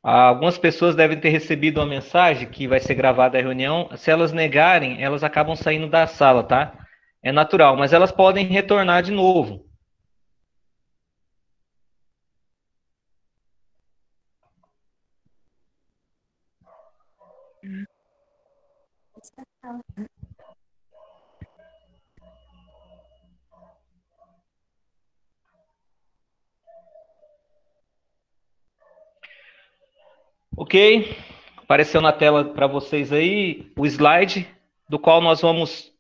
Algumas pessoas devem ter recebido uma mensagem que vai ser gravada a reunião. Se elas negarem, elas acabam saindo da sala, tá? É natural, mas elas podem retornar de novo. Ok? Apareceu na tela para vocês aí o slide do qual nós vamos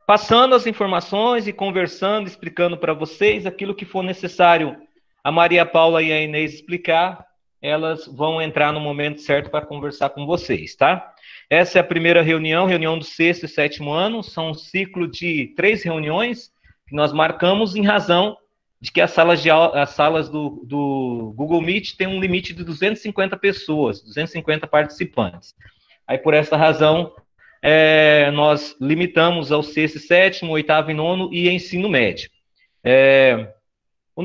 passando as informações e conversando, explicando para vocês aquilo que for necessário a Maria Paula e a Inês explicar, elas vão entrar no momento certo para conversar com vocês, tá? Essa é a primeira reunião, reunião do sexto e sétimo ano, são um ciclo de 3 reuniões que nós marcamos em razão de que as salas do Google Meet têm um limite de 250 pessoas, 250 participantes. Aí, por essa razão, nós limitamos ao sexto, sétimo, oitavo e nono e ensino médio.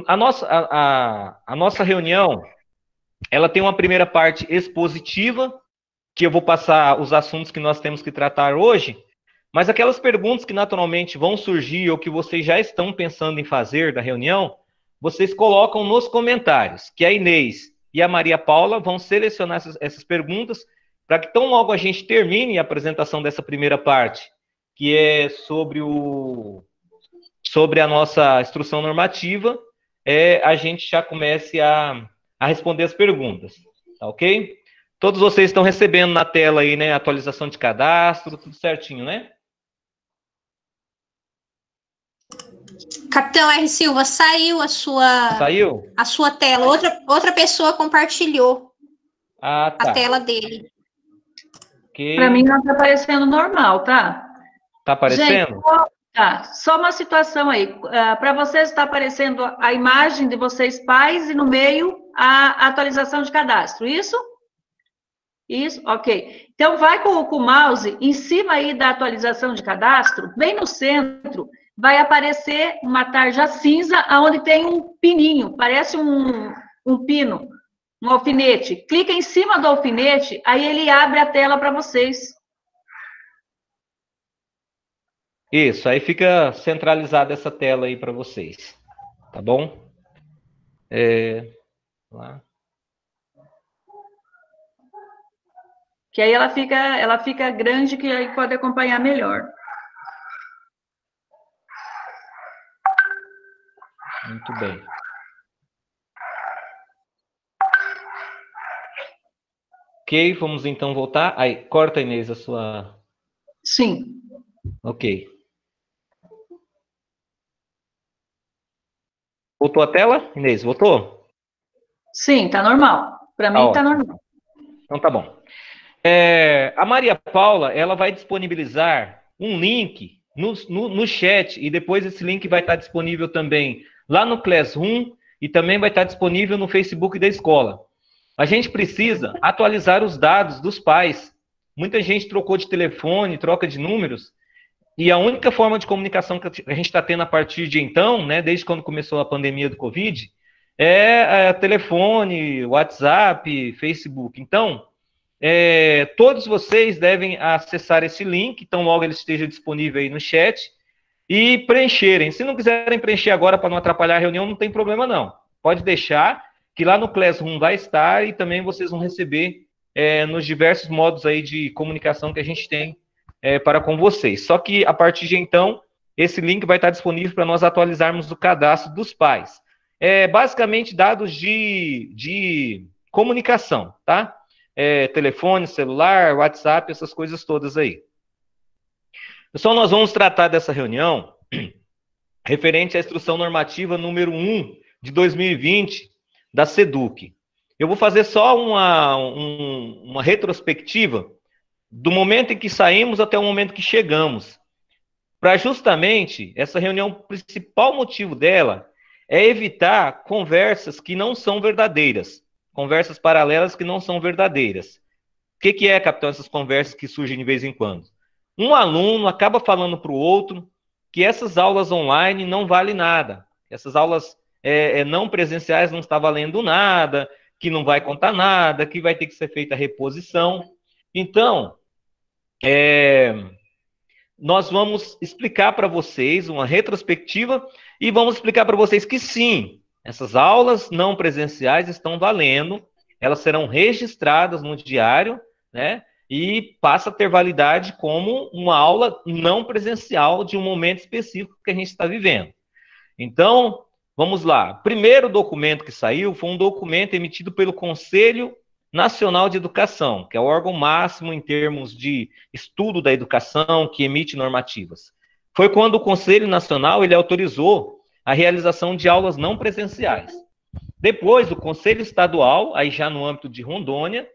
A nossa reunião, ela tem uma primeira parte expositiva, que eu vou passar os assuntos que nós temos que tratar hoje, mas aquelas perguntas que naturalmente vão surgir ou que vocês já estão pensando em fazer da reunião, vocês colocam nos comentários, que a Inês e a Maria Paula vão selecionar essas perguntas para que tão logo a gente termine a apresentação dessa primeira parte, que é sobre a nossa instrução normativa, a gente já comece a responder as perguntas, tá ok? Todos vocês estão recebendo na tela aí, né, atualização de cadastro, tudo certinho, né? Capitão R. Silva, saiu a sua tela. Outra pessoa compartilhou tá. A tela dele. Okay. Para mim não está aparecendo normal, tá? Tá aparecendo? Gente, só uma situação aí. Para vocês está aparecendo a imagem de vocês pais e no meio a atualização de cadastro, isso? Isso, ok. Então, vai com o mouse em cima aí da atualização de cadastro, bem no centro, vai aparecer uma tarja cinza onde tem um pininho, parece um pino, um alfinete. Clica em cima do alfinete, aí ele abre a tela para vocês. Isso, aí fica centralizada essa tela aí para vocês, tá bom? Lá. Que aí ela fica grande, que aí pode acompanhar melhor. Muito bem. Ok, vamos então voltar. Aí, corta, Inês, a sua... Sim. Ok. Voltou a tela, Inês? Voltou? Sim, tá normal. Para mim tá normal. Então tá bom. A Maria Paula, ela vai disponibilizar um link no chat e depois esse link vai estar disponível também lá no Classroom e também vai estar disponível no Facebook da escola. A gente precisa atualizar os dados dos pais. Muita gente trocou de telefone, troca de números, e a única forma de comunicação que a gente está tendo a partir de então, né, desde quando começou a pandemia do Covid, é telefone, WhatsApp, Facebook. Então, todos vocês devem acessar esse link, então logo ele esteja disponível aí no chat, e preencherem. Se não quiserem preencher agora para não atrapalhar a reunião, não tem problema não. Pode deixar, que lá no Classroom vai estar, e também vocês vão receber nos diversos modos aí de comunicação que a gente tem para com vocês. Só que, a partir de então, esse link vai estar disponível para nós atualizarmos o cadastro dos pais. Basicamente, dados de comunicação, tá? Telefone, celular, WhatsApp, essas coisas todas aí. Pessoal, nós vamos tratar dessa reunião referente à instrução normativa número 1 de 2020 da SEDUC. Eu vou fazer só uma retrospectiva do momento em que saímos até o momento que chegamos. Para justamente, essa reunião, o principal motivo dela é evitar conversas que não são verdadeiras, conversas paralelas que não são verdadeiras. O que é, capitão, essas conversas que surgem de vez em quando? Um aluno acaba falando para o outro que essas aulas online não valem nada, essas aulas não presenciais não estão valendo nada, que não vai contar nada, que vai ter que ser feita a reposição. Então, nós vamos explicar para vocês uma retrospectiva e vamos explicar para vocês que sim, essas aulas não presenciais estão valendo, elas serão registradas no diário, né? E passa a ter validade como uma aula não presencial de um momento específico que a gente está vivendo. Então, vamos lá. O primeiro documento que saiu foi um documento emitido pelo Conselho Nacional de Educação, que é o órgão máximo em termos de estudo da educação, que emite normativas. Foi quando o Conselho Nacional ele autorizou a realização de aulas não presenciais. Depois, o Conselho Estadual, aí já no âmbito de Rondônia,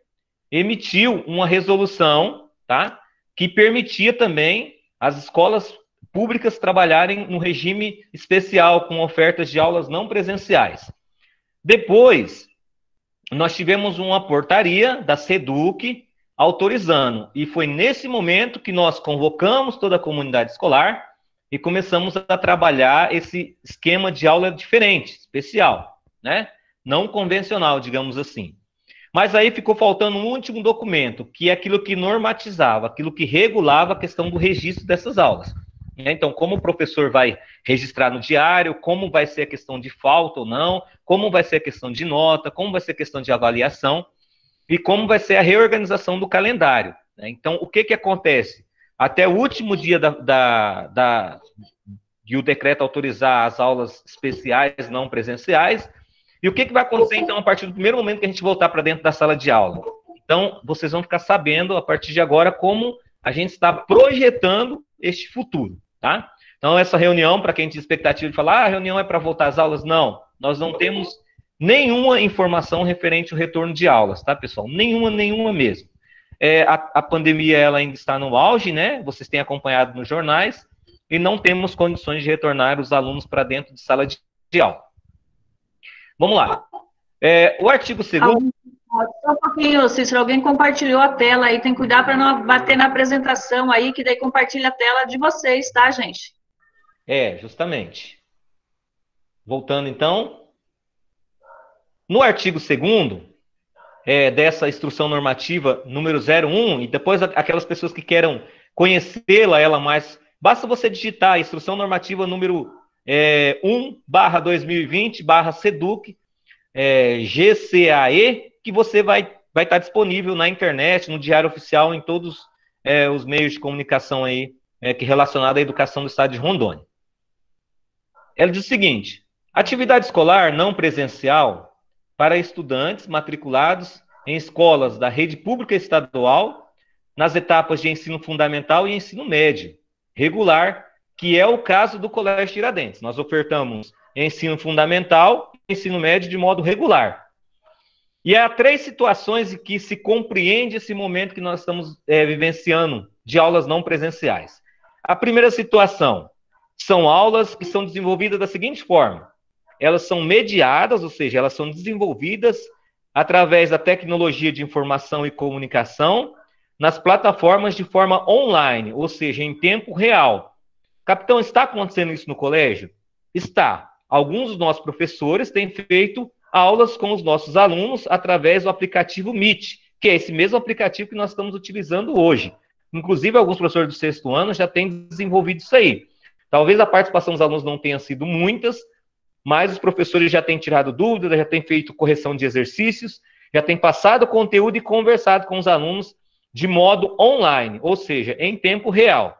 emitiu uma resolução, tá, que permitia também as escolas públicas trabalharem no regime especial, com ofertas de aulas não presenciais. Depois, nós tivemos uma portaria da SEDUC autorizando, e foi nesse momento que nós convocamos toda a comunidade escolar e começamos a trabalhar esse esquema de aula diferente, especial, né? Não convencional, digamos assim. Mas aí ficou faltando um último documento, que é aquilo que normatizava, aquilo que regulava a questão do registro dessas aulas. Então, como o professor vai registrar no diário, como vai ser a questão de falta ou não, como vai ser a questão de nota, como vai ser a questão de avaliação e como vai ser a reorganização do calendário. Então, o que acontece? Até o último dia de o decreto autorizar as aulas especiais não presenciais. E o que vai acontecer, então, a partir do primeiro momento que a gente voltar para dentro da sala de aula? Então, vocês vão ficar sabendo, a partir de agora, como a gente está projetando este futuro, tá? Então, essa reunião, para quem tem expectativa de falar, a reunião é para voltar às aulas, não. Nós não temos nenhuma informação referente ao retorno de aulas, tá, pessoal? Nenhuma mesmo. A pandemia, ela ainda está no auge, né? Vocês têm acompanhado nos jornais, e não temos condições de retornar os alunos para dentro de sala de aula. Vamos lá. O artigo 2º... Só um pouquinho, Cícero, alguém compartilhou a tela aí, tem que cuidar para não bater na apresentação aí, que daí compartilha a tela de vocês, tá, gente? Justamente. Voltando, então. No artigo 2º, dessa instrução normativa número 01, e depois aquelas pessoas que queiram conhecê-la, ela mais... Basta você digitar a instrução normativa número 1/2020/SEDUC, GCAE, que você vai estar disponível na internet, no Diário Oficial, em todos os meios de comunicação aí, que relacionado à educação do estado de Rondônia. Ela diz o seguinte: atividade escolar não presencial para estudantes matriculados em escolas da rede pública estadual, nas etapas de ensino fundamental e ensino médio, regular, que é o caso do Colégio Tiradentes. Nós ofertamos ensino fundamental e ensino médio de modo regular. E há 3 situações em que se compreende esse momento que nós estamos vivenciando de aulas não presenciais. A primeira situação são aulas que são desenvolvidas da seguinte forma: elas são mediadas, ou seja, elas são desenvolvidas através da tecnologia de informação e comunicação nas plataformas de forma online, ou seja, em tempo real. Capitão, está acontecendo isso no colégio? Está. Alguns dos nossos professores têm feito aulas com os nossos alunos através do aplicativo Meet, que é esse mesmo aplicativo que nós estamos utilizando hoje. Inclusive, alguns professores do 6º ano já têm desenvolvido isso aí. Talvez a participação dos alunos não tenha sido muitas, mas os professores já têm tirado dúvidas, já têm feito correção de exercícios, já têm passado conteúdo e conversado com os alunos de modo online, ou seja, em tempo real.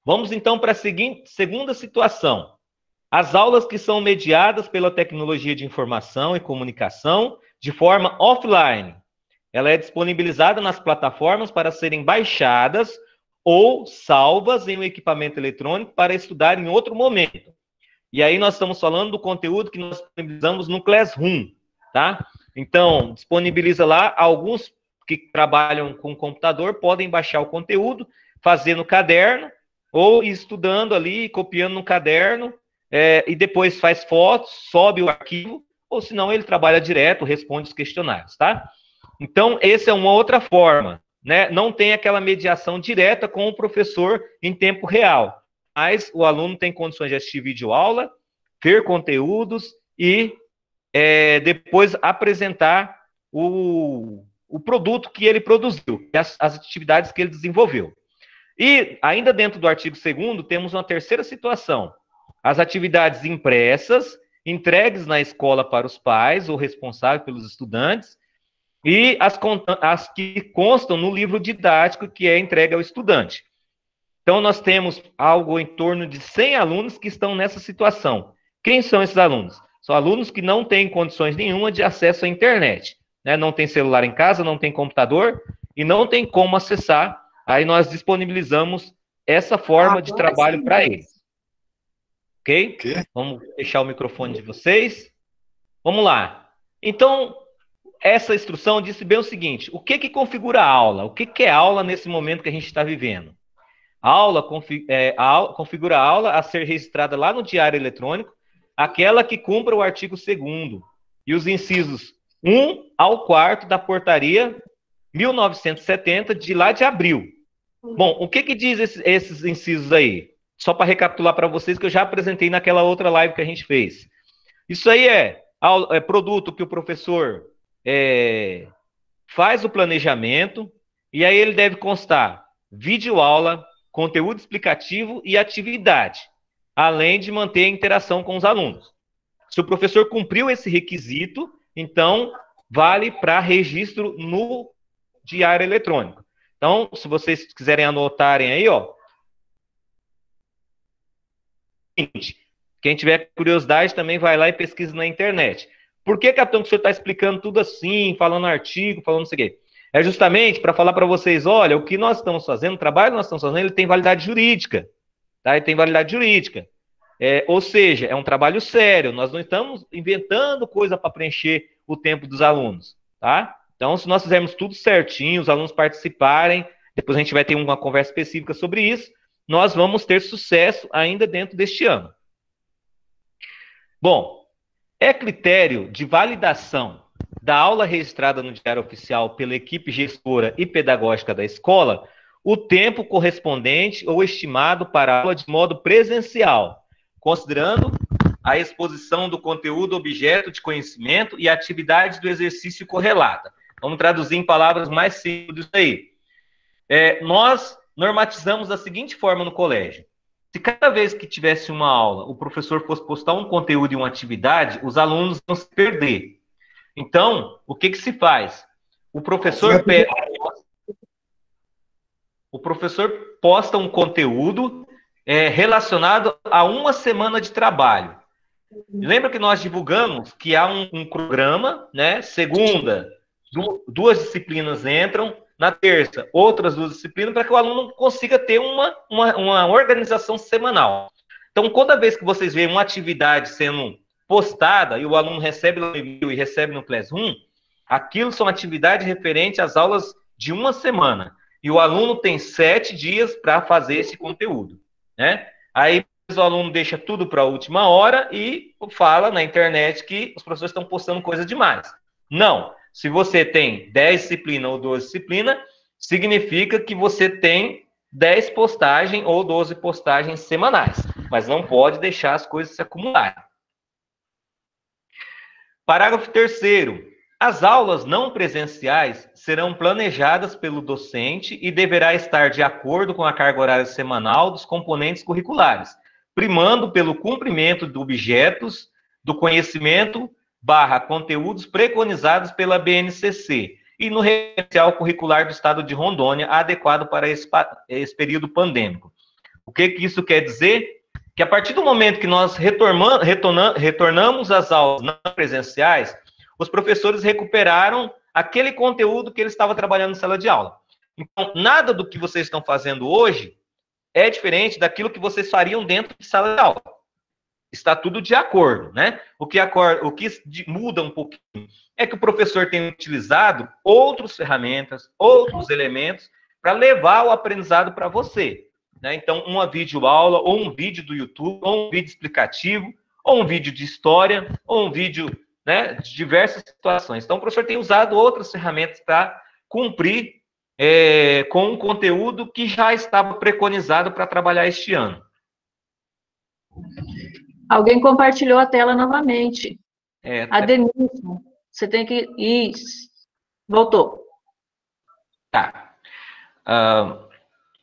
Vamos então para a segunda situação. As aulas que são mediadas pela tecnologia de informação e comunicação de forma offline. Ela é disponibilizada nas plataformas para serem baixadas ou salvas em um equipamento eletrônico para estudar em outro momento. E aí nós estamos falando do conteúdo que nós disponibilizamos no Classroom, tá? Então, disponibiliza lá, alguns que trabalham com computador podem baixar o conteúdo, fazer no caderno, ou ir estudando ali, copiando no caderno, e depois faz fotos, sobe o arquivo, ou senão ele trabalha direto, responde os questionários, tá? Então, essa é uma outra forma, né? Não tem aquela mediação direta com o professor em tempo real, mas o aluno tem condições de assistir videoaula, ver conteúdos e depois apresentar o produto que ele produziu, as atividades que ele desenvolveu. E, ainda dentro do artigo 2º, temos uma terceira situação. As atividades impressas, entregues na escola para os pais ou responsáveis pelos estudantes, e as que constam no livro didático que é entregue ao estudante. Então, nós temos algo em torno de 100 alunos que estão nessa situação. Quem são esses alunos? São alunos que não têm condições nenhuma de acesso à internet, né? Não tem celular em casa, não tem computador e não tem como acessar. Aí nós disponibilizamos essa forma de trabalho para eles. Ok? Vamos fechar o microfone de vocês. Vamos lá. Então, essa instrução disse bem o seguinte: o que configura a aula? O que é aula nesse momento que a gente está vivendo? A aula configura a aula a ser registrada lá no diário eletrônico, aquela que cumpra o artigo 2º e os incisos 1 ao 4º da portaria 1970, de lá de abril. Bom, o que diz esses incisos aí? Só para recapitular para vocês, que eu já apresentei naquela outra live que a gente fez. Isso aí é produto que o professor faz o planejamento, e aí ele deve constar videoaula, conteúdo explicativo e atividade, além de manter a interação com os alunos. Se o professor cumpriu esse requisito, então vale para registro no diário eletrônico. Então, se vocês quiserem anotarem aí, quem tiver curiosidade também vai lá e pesquisa na internet. Por que, capitão, que o senhor está explicando tudo assim, falando artigo, falando isso aqui? É justamente para falar para vocês, olha, o que nós estamos fazendo, o trabalho que nós estamos fazendo, ele tem validade jurídica. Tá? Ele tem validade jurídica. Ou seja, é um trabalho sério. Nós não estamos inventando coisa para preencher o tempo dos alunos. Tá? Então, se nós fizermos tudo certinho, os alunos participarem, depois a gente vai ter uma conversa específica sobre isso, nós vamos ter sucesso ainda dentro deste ano. Bom, é critério de validação da aula registrada no Diário Oficial pela equipe gestora e pedagógica da escola o tempo correspondente ou estimado para a aula de modo presencial, considerando a exposição do conteúdo objeto de conhecimento e a atividade do exercício correlata. Vamos traduzir em palavras mais simples disso aí. Nós normatizamos da seguinte forma no colégio: se cada vez que tivesse uma aula, o professor fosse postar um conteúdo e uma atividade, os alunos vão se perder. Então, o que se faz? O professor posta um conteúdo relacionado a uma semana de trabalho. Lembra que nós divulgamos que há um programa, né? Segunda, duas disciplinas entram, na terça, outras 2 disciplinas, para que o aluno consiga ter uma organização semanal. Então, toda vez que vocês veem uma atividade sendo postada e o aluno recebe no e-mail e recebe no Classroom, aquilo são atividades referentes às aulas de uma semana. E o aluno tem 7 dias para fazer esse conteúdo, né? Aí o aluno deixa tudo para a última hora e fala na internet que os professores estão postando coisa demais. Não. Se você tem 10 disciplinas ou 12 disciplinas, significa que você tem 10 postagens ou 12 postagens semanais. Mas não pode deixar as coisas se acumularem. Parágrafo 3º. As aulas não presenciais serão planejadas pelo docente e deverá estar de acordo com a carga horária semanal dos componentes curriculares, primando pelo cumprimento de objetos do conhecimento / conteúdos preconizados pela BNCC e no referencial curricular do Estado de Rondônia, adequado para esse período pandêmico. O que isso quer dizer? Que a partir do momento que nós retornamos às aulas não presenciais, os professores recuperaram aquele conteúdo que eles estavam trabalhando na sala de aula. Então, nada do que vocês estão fazendo hoje é diferente daquilo que vocês fariam dentro de sala de aula. Está tudo de acordo, né? O que muda um pouquinho é que o professor tem utilizado outras ferramentas, outros elementos para levar o aprendizado para você, né? Então, uma videoaula, ou um vídeo do YouTube, ou um vídeo explicativo, ou um vídeo de história, ou um vídeo, né, de diversas situações. Então, o professor tem usado outras ferramentas para cumprir com um conteúdo que já estava preconizado para trabalhar este ano. Alguém compartilhou a tela novamente. A Denise, você tem que... Isso. Voltou. Tá.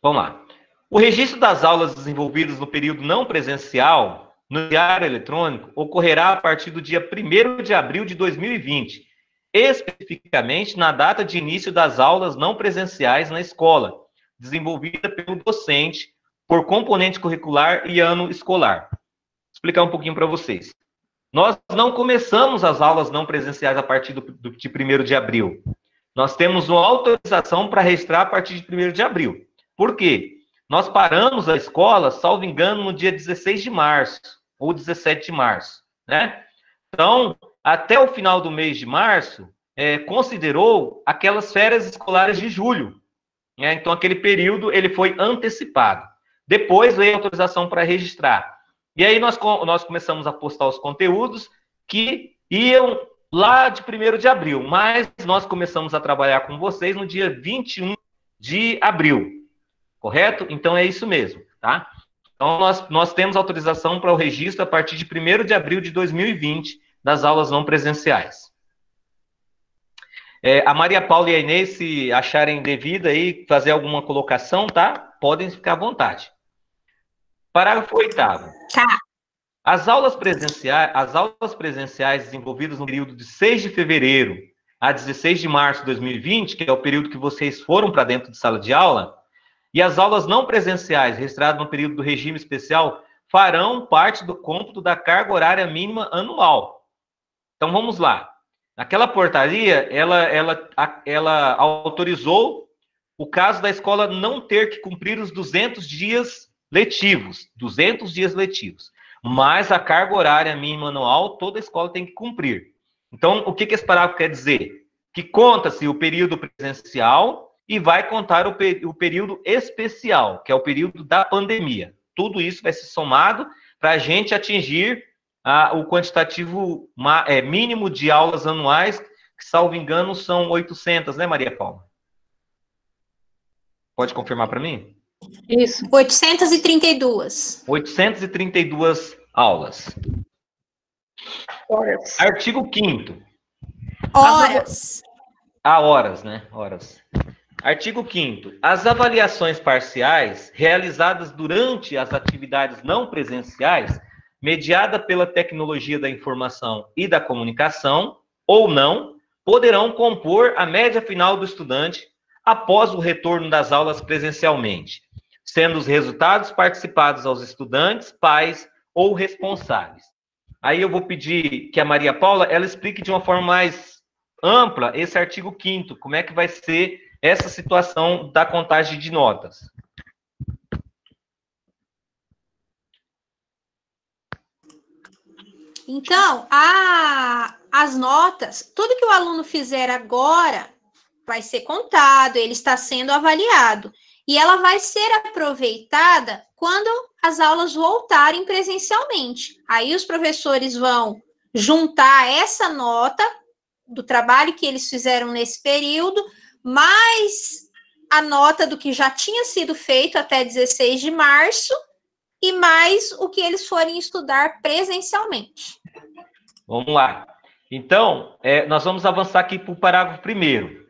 Vamos lá. O registro das aulas desenvolvidas no período não presencial, no diário eletrônico, ocorrerá a partir do dia 1º de abril de 2020, especificamente na data de início das aulas não presenciais na escola, desenvolvida pelo docente, por componente curricular e ano escolar. Vou explicar um pouquinho para vocês. Nós não começamos as aulas não presenciais a partir de 1º de abril. Nós temos uma autorização para registrar a partir de 1º de abril. Por quê? Nós paramos a escola, salvo engano, no dia 16 de março, ou 17 de março, né? Então, até o final do mês de março, considerou aquelas férias escolares de julho, né? Então, aquele período, ele foi antecipado. Depois veio a autorização para registrar. E aí, nós começamos a postar os conteúdos que iam lá de 1º de abril, mas nós começamos a trabalhar com vocês no dia 21 de abril. Correto? Então, é isso mesmo, tá? Então, nós temos autorização para o registro a partir de 1º de abril de 2020 das aulas não presenciais. A Maria Paula e a Inês, se acharem devido aí, fazer alguma colocação, tá? Podem ficar à vontade. Parágrafo 8º. Tá. As aulas presenciais desenvolvidas no período de 6 de fevereiro a 16 de março de 2020, que é o período que vocês foram para dentro de sala de aula, e as aulas não presenciais, registradas no período do regime especial, farão parte do cômputo da carga horária mínima anual. Então, vamos lá. Naquela portaria, ela autorizou o caso da escola não ter que cumprir os 200 dias letivos. 200 dias letivos. Mas a carga horária mínima anual, toda escola tem que cumprir. Então, o que esse parágrafo quer dizer? Que conta-se o período presencial e vai contar o período especial, que é o período da pandemia. Tudo isso vai ser somado para a gente atingir o quantitativo mínimo de aulas anuais, que, salvo engano, são 800, né, Maria Paula? Pode confirmar para mim? Isso. 832. 832 aulas. Horas. Artigo 5º. Horas. Horas, né? Horas. Artigo 5º. As avaliações parciais realizadas durante as atividades não presenciais, mediada pela tecnologia da informação e da comunicação, ou não, poderão compor a média final do estudante após o retorno das aulas presencialmente, sendo os resultados participados aos estudantes, pais ou responsáveis. Aí eu vou pedir que a Maria Paula, ela explique de uma forma mais ampla esse artigo 5º, como é que vai ser essa situação da contagem de notas. Então, as notas, tudo que o aluno fizer agora vai ser contado, ele está sendo avaliado. E ela vai ser aproveitada quando as aulas voltarem presencialmente. Aí os professores vão juntar essa nota do trabalho que eles fizeram nesse período, mais a nota do que já tinha sido feito até 16 de março, e mais o que eles forem estudar presencialmente. Vamos lá. Então, nós vamos avançar aqui para o parágrafo 1º,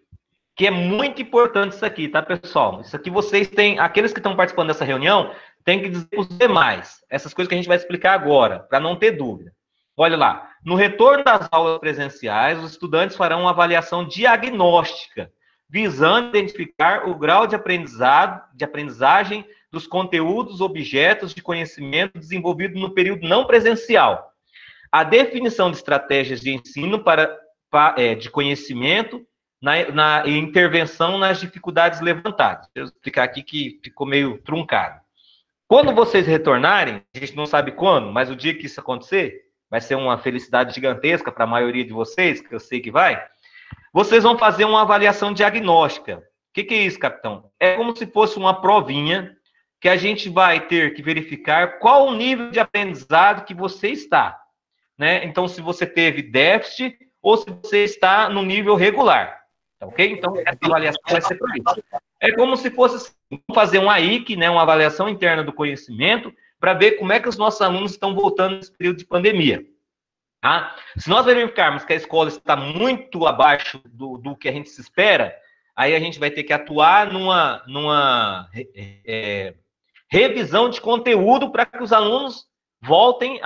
que é muito importante isso aqui, tá, pessoal? Isso aqui vocês têm, aqueles que estão participando dessa reunião, tem que dizer para os demais, essas coisas que a gente vai explicar agora, para não ter dúvida. Olha lá, no retorno das aulas presenciais, os estudantes farão uma avaliação diagnóstica, visando identificar o grau de aprendizagem dos conteúdos, objetos de conhecimento desenvolvido no período não presencial. A definição de estratégias de ensino de conhecimento na intervenção nas dificuldades levantadas. Deixa eu explicar aqui que ficou meio truncado. Quando vocês retornarem, a gente não sabe quando, mas o dia que isso acontecer, vai ser uma felicidade gigantesca para a maioria de vocês, que eu sei que vai, vocês vão fazer uma avaliação diagnóstica. O que é isso, capitão? É como se fosse uma provinha que a gente vai ter que verificar qual o nível de aprendizado que você está, né? Então, se você teve déficit ou se você está no nível regular, tá ok? Então, essa avaliação vai ser para isso. É como se fosse fazer um AIC, né, uma avaliação interna do conhecimento, para ver como é que os nossos alunos estão voltando nesse período de pandemia. Tá? Se nós verificarmos que a escola está muito abaixo do que a gente se espera, aí a gente vai ter que atuar numa revisão de conteúdo para que os alunos voltem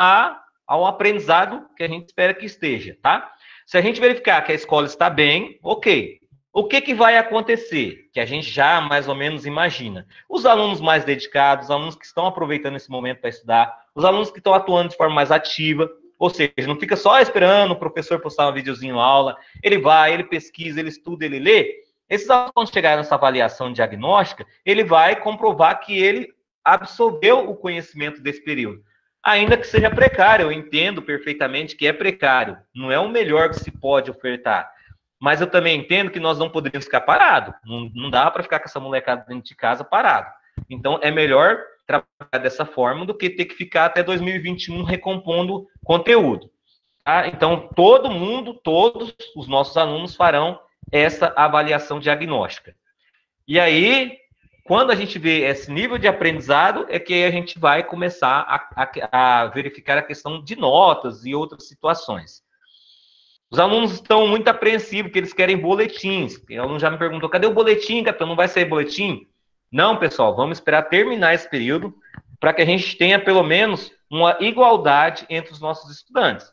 ao aprendizado que a gente espera que esteja, tá? Se a gente verificar que a escola está bem, ok. O que vai acontecer? Que a gente já mais ou menos imagina. Os alunos mais dedicados, os alunos que estão aproveitando esse momento para estudar, os alunos que estão atuando de forma mais ativa, ou seja, não fica só esperando o professor postar um videozinho na aula, ele vai, ele pesquisa, ele estuda, ele lê. Esses alunos, quando chegar nessa avaliação diagnóstica, ele vai comprovar que ele absorveu o conhecimento desse período. Ainda que seja precário, eu entendo perfeitamente que é precário, não é o melhor que se pode ofertar. Mas eu também entendo que nós não poderíamos ficar parados. Não dá para ficar com essa molecada dentro de casa parado. Então, é melhor trabalhar dessa forma do que ter que ficar até 2021 recompondo conteúdo. Tá? Então, todos os nossos alunos farão essa avaliação diagnóstica. E aí, quando a gente vê esse nível de aprendizado, é que a gente vai começar a verificar a questão de notas e outras situações. Os alunos estão muito apreensivos, que eles querem boletins. O aluno já me perguntou, cadê o boletim, capitão? Não vai sair boletim? Não, pessoal, vamos esperar terminar esse período para que a gente tenha, pelo menos, uma igualdade entre os nossos estudantes.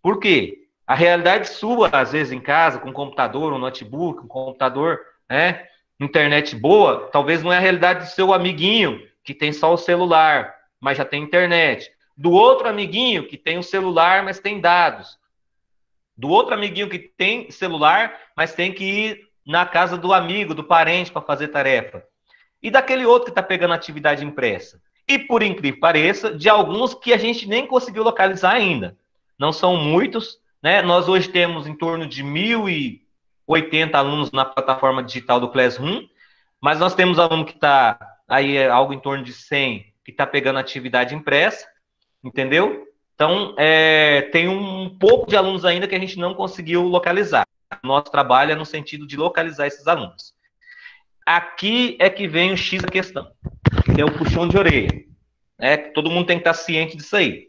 Por quê? A realidade sua, às vezes, em casa, com um computador, um notebook, um computador, né, internet boa, talvez não é a realidade do seu amiguinho, que tem só o celular, mas já tem internet. Do outro amiguinho, que tem o celular, mas tem dados. Do outro amiguinho que tem celular, mas tem que ir na casa do amigo, do parente, para fazer tarefa. E daquele outro que está pegando atividade impressa. E, por incrível que pareça, de alguns que a gente nem conseguiu localizar ainda. Não são muitos, né? Nós hoje temos em torno de 1.080 alunos na plataforma digital do Classroom, mas nós temos aluno que está aí algo em torno de 100 que está pegando atividade impressa, entendeu? Então, tem um pouco de alunos ainda que a gente não conseguiu localizar. Nosso trabalho é no sentido de localizar esses alunos. Aqui é que vem o X da questão, que é o puxão de orelha. Todo mundo tem que estar ciente disso aí.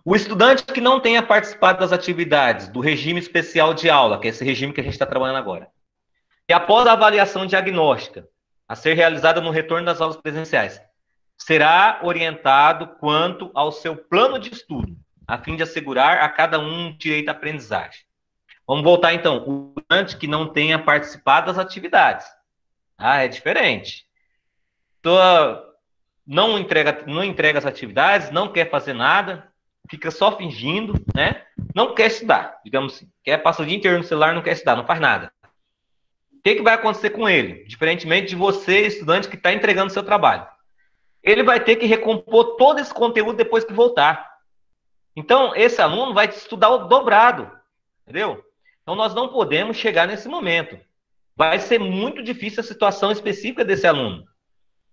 O estudante que não tenha participado das atividades do regime especial de aula, que é esse regime que a gente está trabalhando agora, e após a avaliação diagnóstica, a ser realizada no retorno das aulas presenciais, será orientado quanto ao seu plano de estudo, a fim de assegurar a cada um direito à aprendizagem. Vamos voltar, então. O estudante que não tenha participado das atividades. É diferente. Não entrega as atividades, não quer fazer nada, fica só fingindo, né? Não quer estudar, digamos assim. Passa o dia inteiro no celular, não quer estudar, não faz nada. O que vai acontecer com ele? Diferentemente de você, estudante, que está entregando o seu trabalho. Ele vai ter que recompor todo esse conteúdo depois que voltar. Então, esse aluno vai estudar o dobrado, entendeu? Então, nós não podemos chegar nesse momento. Vai ser muito difícil a situação específica desse aluno.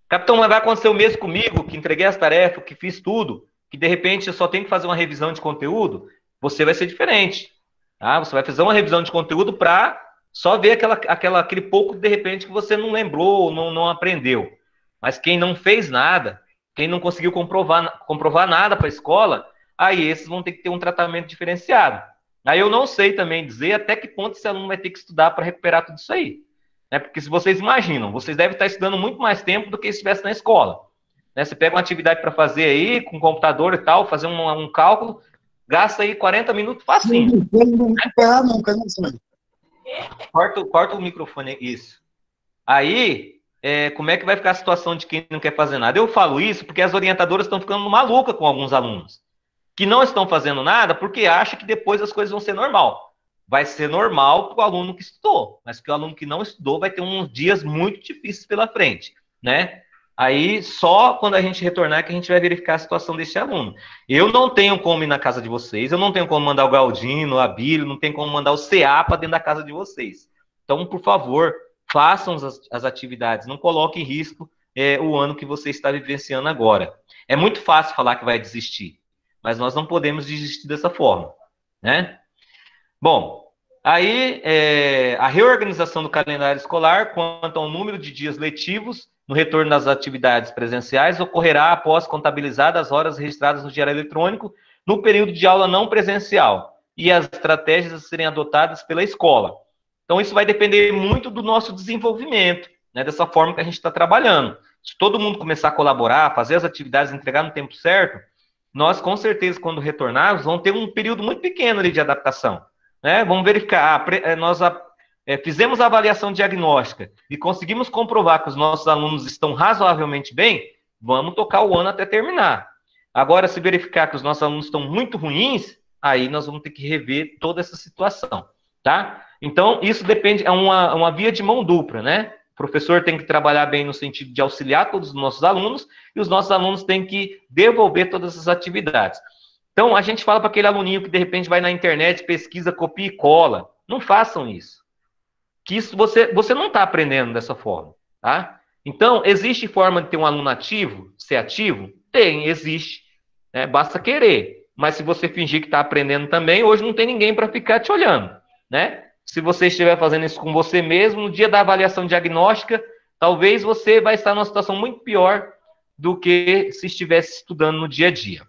Capitão, mas vai acontecer o mesmo comigo, que entreguei as tarefas, que fiz tudo, que de repente eu só tenho que fazer uma revisão de conteúdo? Você vai ser diferente. Tá? Você vai fazer uma revisão de conteúdo para só ver aquele pouco, de repente, que você não lembrou, não aprendeu. Mas quem não fez nada, quem não conseguiu comprovar nada para a escola, aí esses vão ter que ter um tratamento diferenciado. Aí eu não sei também dizer até que ponto esse aluno vai ter que estudar para recuperar tudo isso aí. Porque se vocês imaginam, vocês devem estar estudando muito mais tempo do que se estivesse na escola. Você pega uma atividade para fazer aí, com computador e tal, fazer um cálculo, gasta aí 40 minutos facinho. Não recuperar nunca, né, senhor? Corta o microfone, isso. Aí... como é que vai ficar a situação de quem não quer fazer nada? Eu falo isso porque as orientadoras estão ficando malucas com alguns alunos que não estão fazendo nada porque acham que depois as coisas vão ser normal. Vai ser normal para o aluno que estudou, mas que o aluno que não estudou vai ter uns dias muito difíceis pela frente, né? Aí, só quando a gente retornar que a gente vai verificar a situação desse aluno. Eu não tenho como ir na casa de vocês, eu não tenho como mandar o Galdino, a Bíblia, não tenho como mandar o CA para dentro da casa de vocês. Então, por favor, façam as atividades, não coloque em risco o ano que você está vivenciando agora. É muito fácil falar que vai desistir, mas nós não podemos desistir dessa forma, né? Bom, aí a reorganização do calendário escolar quanto ao número de dias letivos no retorno das atividades presenciais ocorrerá após contabilizadas as horas registradas no diário eletrônico no período de aula não presencial e as estratégias a serem adotadas pela escola. Então, isso vai depender muito do nosso desenvolvimento, né, dessa forma que a gente está trabalhando. Se todo mundo começar a colaborar, fazer as atividades, entregar no tempo certo, nós, com certeza, quando retornarmos, vamos ter um período muito pequeno ali de adaptação. Né? Vamos verificar, nós fizemos a avaliação diagnóstica e conseguimos comprovar que os nossos alunos estão razoavelmente bem, vamos tocar o ano até terminar. Agora, se verificar que os nossos alunos estão muito ruins, aí nós vamos ter que rever toda essa situação, tá? Então, isso depende, é uma via de mão dupla, né? O professor tem que trabalhar bem no sentido de auxiliar todos os nossos alunos e os nossos alunos têm que devolver todas as atividades. Então, a gente fala para aquele aluninho que, de repente, vai na internet, pesquisa, copia e cola. Não façam isso. Que isso você não está aprendendo dessa forma, tá? Então, existe forma de ter um aluno ativo, ser ativo? Tem, existe. Né? Basta querer. Mas se você fingir que está aprendendo também, hoje não tem ninguém para ficar te olhando, né? Se você estiver fazendo isso com você mesmo, no dia da avaliação diagnóstica, talvez você vai estar numa situação muito pior do que se estivesse estudando no dia a dia.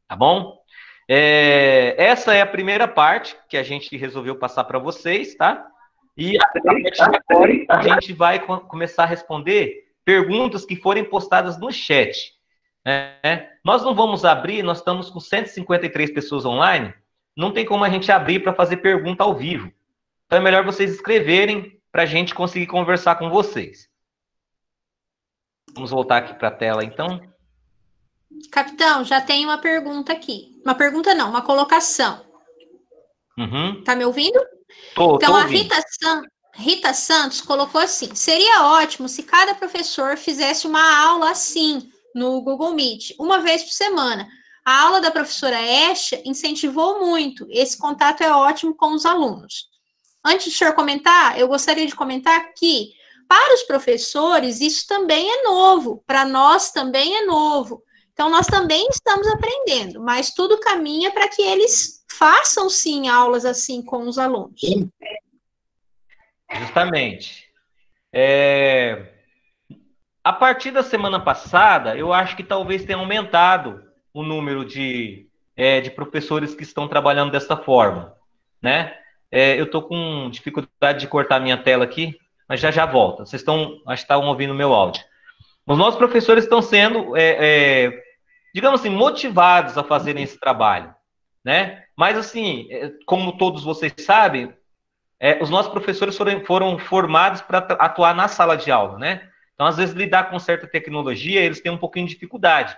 Tá bom? Essa é a primeira parte que a gente resolveu passar para vocês, tá? E a partir de agora, a gente vai começar a responder perguntas que forem postadas no chat. Né? Nós não vamos abrir, nós estamos com 153 pessoas online, não tem como a gente abrir para fazer pergunta ao vivo. Então é melhor vocês escreverem para a gente conseguir conversar com vocês. Vamos voltar aqui para a tela, então. Capitão, já tem uma pergunta aqui. Uma pergunta não, uma colocação. Tá me ouvindo? Então, tô a ouvindo. Rita Santos colocou assim: seria ótimo se cada professor fizesse uma aula assim no Google Meet, uma vez por semana. A aula da professora Estia incentivou muito. Esse contato é ótimo com os alunos. Antes de o senhor comentar, eu gostaria de comentar que, para os professores, isso também é novo. Para nós também é novo. Então, nós também estamos aprendendo, mas tudo caminha para que eles façam, sim, aulas assim com os alunos. Justamente. A partir da semana passada, eu acho que talvez tenha aumentado o número de professores que estão trabalhando dessa forma, né? Eu estou com dificuldade de cortar minha tela aqui, mas já volta. Vocês acho que estão ouvindo o meu áudio. Os nossos professores estão sendo, digamos assim, motivados a fazerem esse trabalho, né? Mas, assim, como todos vocês sabem, os nossos professores foram formados para atuar na sala de aula, né? Então, às vezes, lidar com certa tecnologia, eles têm um pouquinho de dificuldade.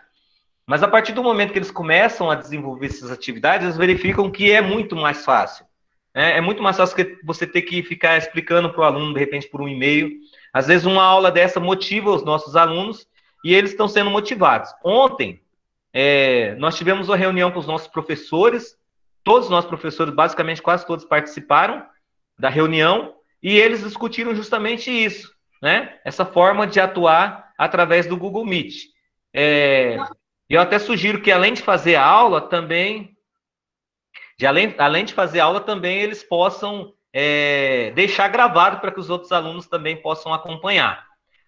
Mas, a partir do momento que eles começam a desenvolver essas atividades, eles verificam que é muito mais fácil. É muito mais fácil que você ter que ficar explicando para o aluno, de repente, por um e-mail. Às vezes, uma aula dessa motiva os nossos alunos e eles estão sendo motivados. Ontem, nós tivemos uma reunião com os nossos professores, todos os nossos professores, basicamente quase todos participaram da reunião, e eles discutiram justamente isso, né? Essa forma de atuar através do Google Meet. Eu até sugiro que, além de fazer a aula, também, além de fazer a aula, também eles possam deixar gravado para que os outros alunos também possam acompanhar.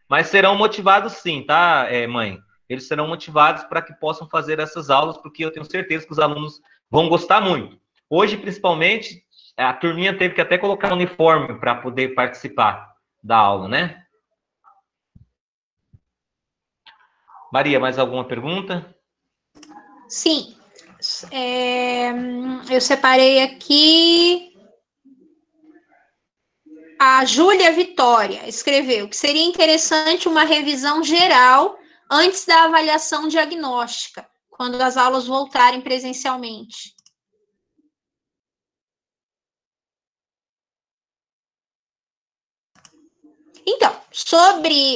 Mas serão motivados sim, tá, mãe? Eles serão motivados para que possam fazer essas aulas, porque eu tenho certeza que os alunos vão gostar muito. Hoje, principalmente, a turminha teve que até colocar uniforme para poder participar da aula, né? Maria, mais alguma pergunta? Sim. Eu separei aqui. A Júlia Vitória escreveu que seria interessante uma revisão geral antes da avaliação diagnóstica, quando as aulas voltarem presencialmente. Então,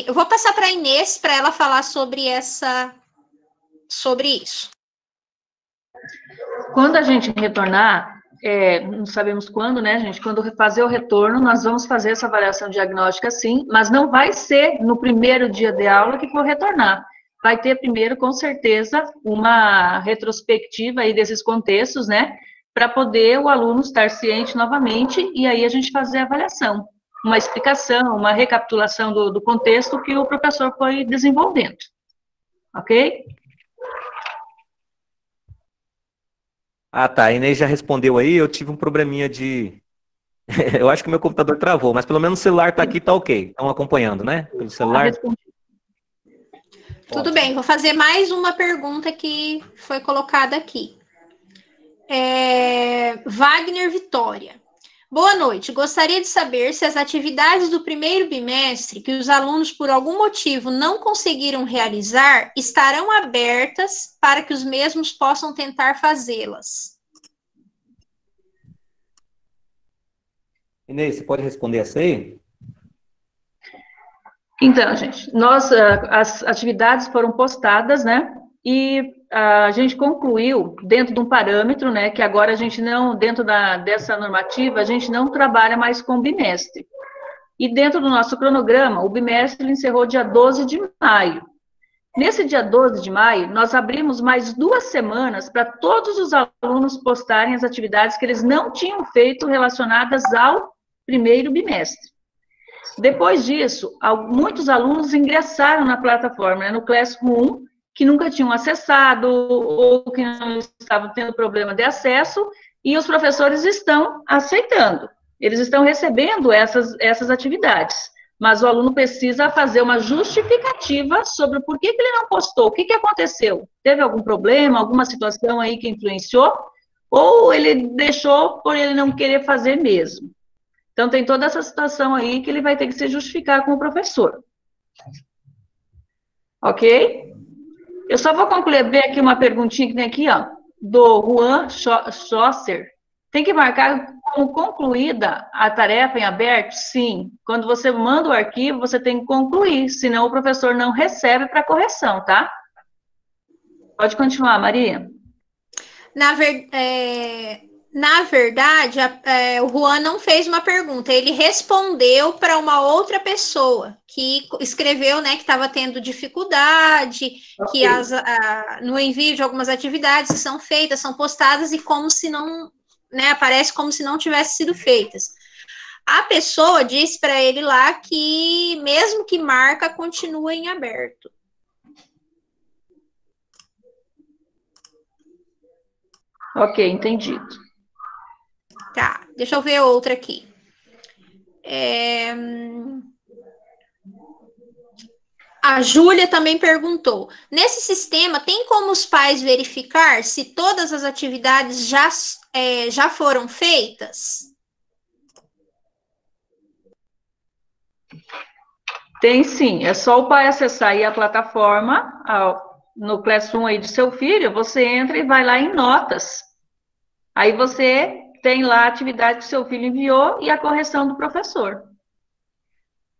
eu vou passar para a Inês para ela falar sobre isso. Quando a gente retornar, não sabemos quando, né, gente? Quando fazer o retorno, nós vamos fazer essa avaliação diagnóstica, sim, mas não vai ser no primeiro dia de aula que for retornar. Vai ter primeiro, com certeza, uma retrospectiva aí desses contextos, né, para poder o aluno estar ciente novamente e aí a gente fazer a avaliação. Uma explicação, uma recapitulação do contexto que o professor foi desenvolvendo. Ok? Ah, tá. A Inês já respondeu aí. Eu tive um probleminha de. Eu acho que meu computador travou, mas pelo menos o celular tá aqui, tá ok. Estão acompanhando, né? Pelo celular. Tudo bem, vou fazer mais uma pergunta que foi colocada aqui. Wagner Vitória. Boa noite. Gostaria de saber se as atividades do primeiro bimestre que os alunos, por algum motivo, não conseguiram realizar, estarão abertas para que os mesmos possam tentar fazê-las. Inês, você pode responder essa aí? Então, gente, as atividades foram postadas, né? E a gente concluiu dentro de um parâmetro, né? Que agora a gente não, dentro dessa normativa, a gente não trabalha mais com bimestre. E dentro do nosso cronograma, o bimestre encerrou dia 12 de maio. Nesse dia 12 de maio, nós abrimos mais 2 semanas para todos os alunos postarem as atividades que eles não tinham feito relacionadas ao primeiro bimestre. Depois disso, muitos alunos ingressaram na plataforma, né, no Classroom, que nunca tinham acessado ou que não estavam tendo problema de acesso, e os professores estão aceitando. Eles estão recebendo essas atividades, mas o aluno precisa fazer uma justificativa sobre o porquê que ele não postou, o que aconteceu. Teve algum problema, alguma situação aí que influenciou, ou ele deixou por ele não querer fazer mesmo. Então, tem toda essa situação aí que ele vai ter que se justificar com o professor. Ok? Eu só vou concluir ver aqui uma perguntinha que tem aqui, ó, do Juan Schlosser. Tem que marcar como concluída a tarefa em aberto? Sim. Quando você manda o arquivo, você tem que concluir, senão o professor não recebe para correção, tá? Pode continuar, Maria. Na verdade, o Juan não fez uma pergunta, ele respondeu para uma outra pessoa que escreveu, né, que estava tendo dificuldade, okay, que no envio de algumas atividades que são feitas, são postadas e como se não, né, aparece como se não tivessem sido feitas. A pessoa disse para ele lá que mesmo que marca, continua em aberto. Ok, entendido. Tá, deixa eu ver outra aqui. A Júlia também perguntou, nesse sistema tem como os pais verificar se todas as atividades já foram feitas? Tem sim, é só o pai acessar aí a plataforma, no Classroom aí do seu filho, você entra e vai lá em notas. Aí você tem lá a atividade que o seu filho enviou e a correção do professor.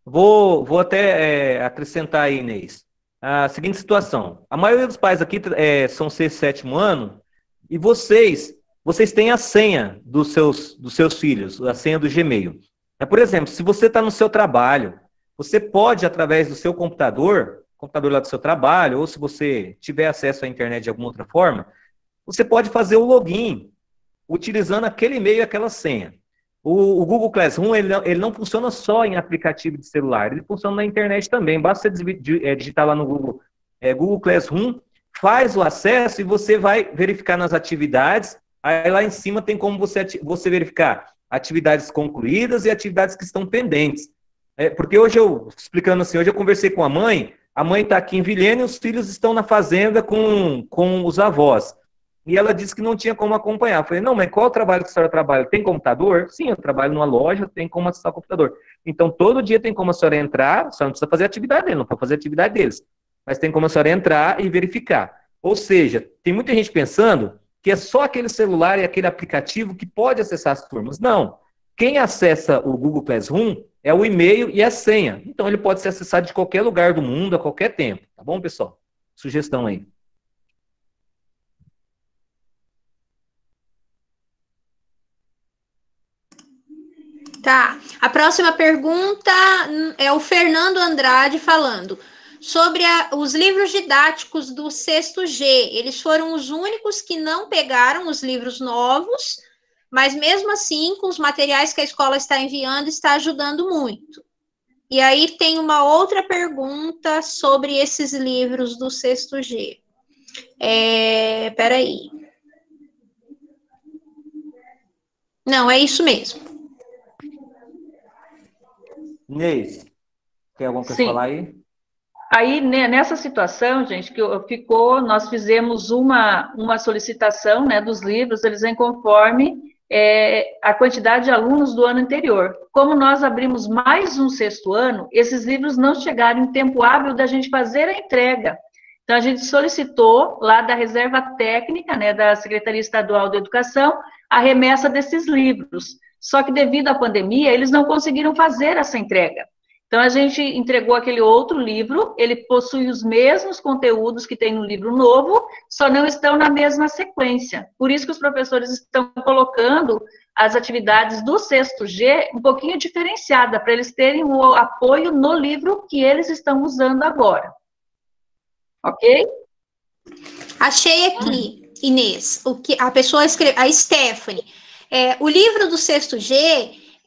Vou até acrescentar aí, Inês, a seguinte situação. A maioria dos pais aqui são sexto, sétimo ano, e vocês têm a senha dos seus filhos, a senha do Gmail. Por exemplo, se você está no seu trabalho, você pode, através do seu computador lá do seu trabalho, ou se você tiver acesso à internet de alguma outra forma, você pode fazer o login utilizando aquele e-mail e aquela senha. O Google Classroom, ele não funciona só em aplicativo de celular, ele funciona na internet também. Basta você digitar lá no Google, Google Classroom, faz o acesso e você vai verificar nas atividades. Aí lá em cima tem como você verificar atividades concluídas e atividades que estão pendentes. Porque hoje explicando assim, hoje eu conversei com a mãe está aqui em Vilhena e os filhos estão na fazenda com os avós. E ela disse que não tinha como acompanhar. Eu falei, não, mas qual o trabalho que a senhora trabalha? Tem computador? Sim, eu trabalho numa loja, tem como acessar o computador. Então, todo dia tem como a senhora entrar, a senhora não precisa fazer a atividade dele, não pode fazer a atividade deles. Mas tem como a senhora entrar e verificar. Ou seja, tem muita gente pensando que é só aquele celular e aquele aplicativo que pode acessar as turmas. Não. Quem acessa o Google Classroom é o e-mail e a senha. Então, ele pode ser acessado de qualquer lugar do mundo, a qualquer tempo. Tá bom, pessoal? Sugestão aí. Tá. A próxima pergunta é o Fernando Andrade falando sobre os livros didáticos do sexto G. Eles foram os únicos que não pegaram os livros novos, mas mesmo assim, com os materiais que a escola está enviando, está ajudando muito. E aí tem uma outra pergunta sobre esses livros do sexto G. Peraí. Não, é isso mesmo. Inês, tem alguma coisa Sim. para falar aí? Aí, nessa situação, gente, nós fizemos uma solicitação, né, dos livros, eles vêm conforme a quantidade de alunos do ano anterior. Como nós abrimos mais um sexto ano, esses livros não chegaram em tempo hábil da gente fazer a entrega. Então, a gente solicitou lá da reserva técnica, né, da Secretaria Estadual de Educação, a remessa desses livros. Só que, devido à pandemia, eles não conseguiram fazer essa entrega. Então, a gente entregou aquele outro livro, ele possui os mesmos conteúdos que tem no livro novo, só não estão na mesma sequência. Por isso que os professores estão colocando as atividades do sexto G um pouquinho diferenciada, para eles terem o apoio no livro que eles estão usando agora. Ok? Achei aqui, Inês, o que a pessoa escreveu, a Stephanie. O livro do sexto G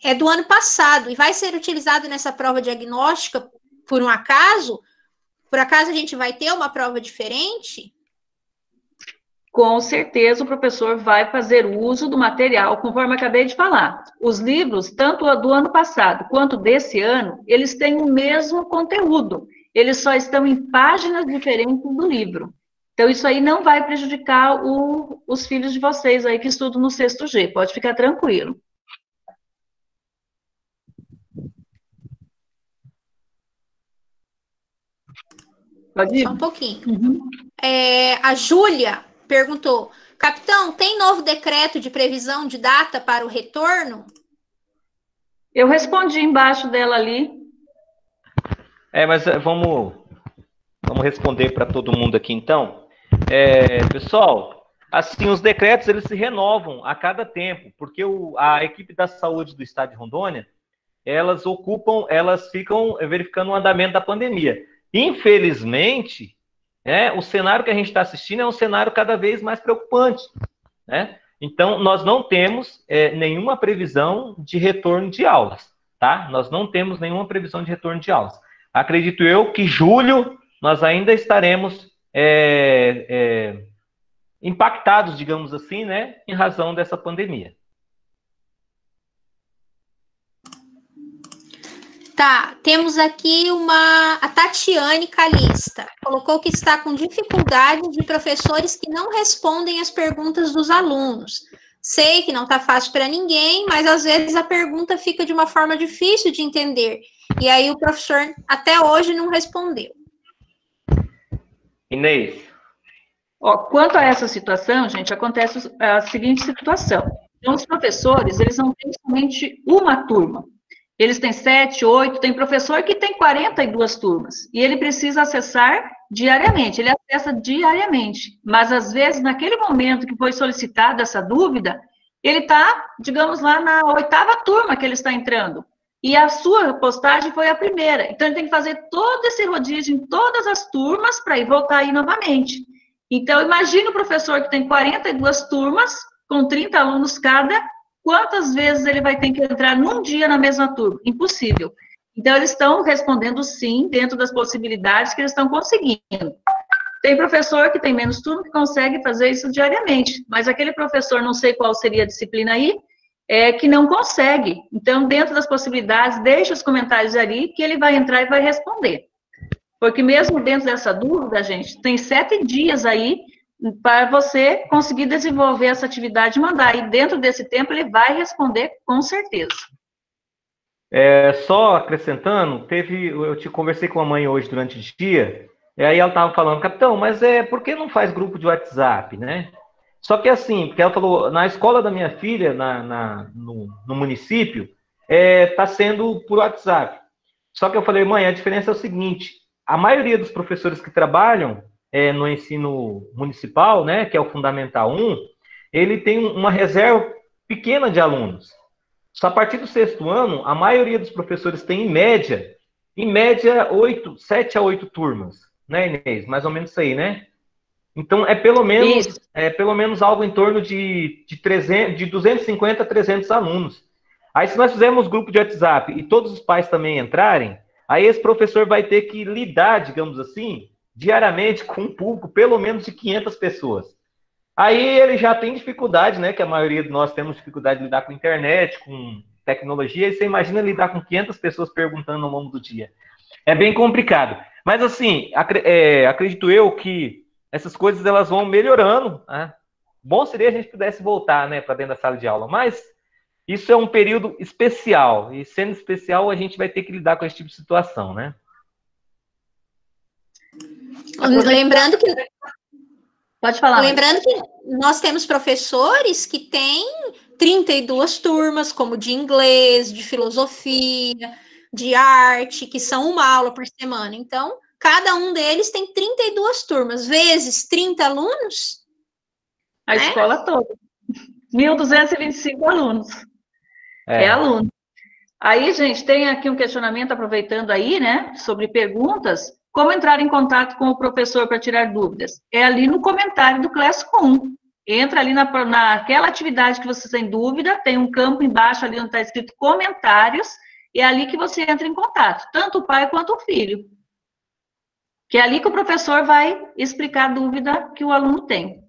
é do ano passado e vai ser utilizado nessa prova diagnóstica por um acaso? Por acaso a gente vai ter uma prova diferente? Com certeza o professor vai fazer uso do material, conforme acabei de falar. Os livros, tanto do ano passado quanto desse ano, eles têm o mesmo conteúdo. Eles só estão em páginas diferentes do livro. Então, isso aí não vai prejudicar os filhos de vocês aí que estudam no sexto G. Pode ficar tranquilo. Pode ir? Só um pouquinho. Uhum. A Júlia perguntou, capitão, tem novo decreto de previsão de data para o retorno? Eu respondi embaixo dela ali. Mas vamos responder para todo mundo aqui, então. Pessoal, assim, os decretos, eles se renovam a cada tempo, porque a equipe da saúde do estado de Rondônia, elas ficam verificando o andamento da pandemia. Infelizmente, o cenário que a gente está assistindo é um cenário cada vez mais preocupante, né? Então, nós não temos nenhuma previsão de retorno de aulas, tá? Nós não temos nenhuma previsão de retorno de aulas. Acredito eu que julho nós ainda estaremos impactados, digamos assim, né, em razão dessa pandemia. Tá, temos aqui a Tatiane Calista. Colocou que está com dificuldade de professores que não respondem as perguntas dos alunos. Sei que não está fácil para ninguém, mas às vezes a pergunta fica de uma forma difícil de entender. E aí o professor até hoje não respondeu. Inês. Quanto a essa situação, gente, acontece a seguinte situação. Então, os professores, eles não têm somente uma turma. Eles têm 7, 8, tem professor que tem 42 turmas. E ele precisa acessar diariamente, ele acessa diariamente. Mas, às vezes, naquele momento que foi solicitada essa dúvida, ele está, digamos lá, na 8ª turma que ele está entrando. E a sua postagem foi a primeira. Então, ele tem que fazer todo esse rodízio em todas as turmas para ir voltar aí novamente. Então, imagine o professor que tem 42 turmas, com 30 alunos cada, quantas vezes ele vai ter que entrar num dia na mesma turma? Impossível. Então, eles estão respondendo sim, dentro das possibilidades que eles estão conseguindo. Tem professor que tem menos turma que consegue fazer isso diariamente, mas aquele professor, não sei qual seria a disciplina aí, que não consegue. Então, dentro das possibilidades, deixa os comentários ali, que ele vai entrar e vai responder. Porque mesmo dentro dessa dúvida, gente, tem 7 dias aí para você conseguir desenvolver essa atividade e mandar. E dentro desse tempo ele vai responder com certeza. Só acrescentando, eu te conversei com a mãe hoje durante o dia, e aí ela estava falando, capitão, mas por que não faz grupo de WhatsApp, né? Só que assim, porque ela falou, na escola da minha filha, no município, está sendo por WhatsApp. Só que eu falei, mãe, a diferença é o seguinte, a maioria dos professores que trabalham no ensino municipal, né, que é o Fundamental 1, ele tem uma reserva pequena de alunos. Só a partir do 6º ano, a maioria dos professores tem, em média, 7 a 8 turmas, né, Inês? Mais ou menos isso aí, né? Então, pelo menos algo em torno de 250 a 300 alunos. Aí, se nós fizermos grupo de WhatsApp e todos os pais também entrarem, aí esse professor vai ter que lidar, digamos assim, diariamente com um público pelo menos de 500 pessoas. Aí ele já tem dificuldade, né? Que a maioria de nós temos dificuldade de lidar com internet, com tecnologia, e você imagina lidar com 500 pessoas perguntando ao longo do dia. É bem complicado. Mas, assim, acredito eu que essas coisas elas vão melhorando, né? Bom seria a gente pudesse voltar, né, para dentro da sala de aula, mas isso é um período especial, e sendo especial, a gente vai ter que lidar com esse tipo de situação, né? Lembrando que Pode falar, Maria. Lembrando que nós temos professores que têm 32 turmas, como de inglês, de filosofia, de arte, que são uma aula por semana. Então, cada um deles tem 32 turmas, vezes 30 alunos. A escola toda. 1.225 alunos. É aluno. Aí, gente, tem aqui um questionamento, aproveitando aí, né, sobre perguntas. Como entrar em contato com o professor para tirar dúvidas? É ali no comentário do Classroom. Entra ali naquela atividade que você tem dúvida, tem um campo embaixo ali onde está escrito comentários, e é ali que você entra em contato, tanto o pai quanto o filho. Que é ali que o professor vai explicar a dúvida que o aluno tem.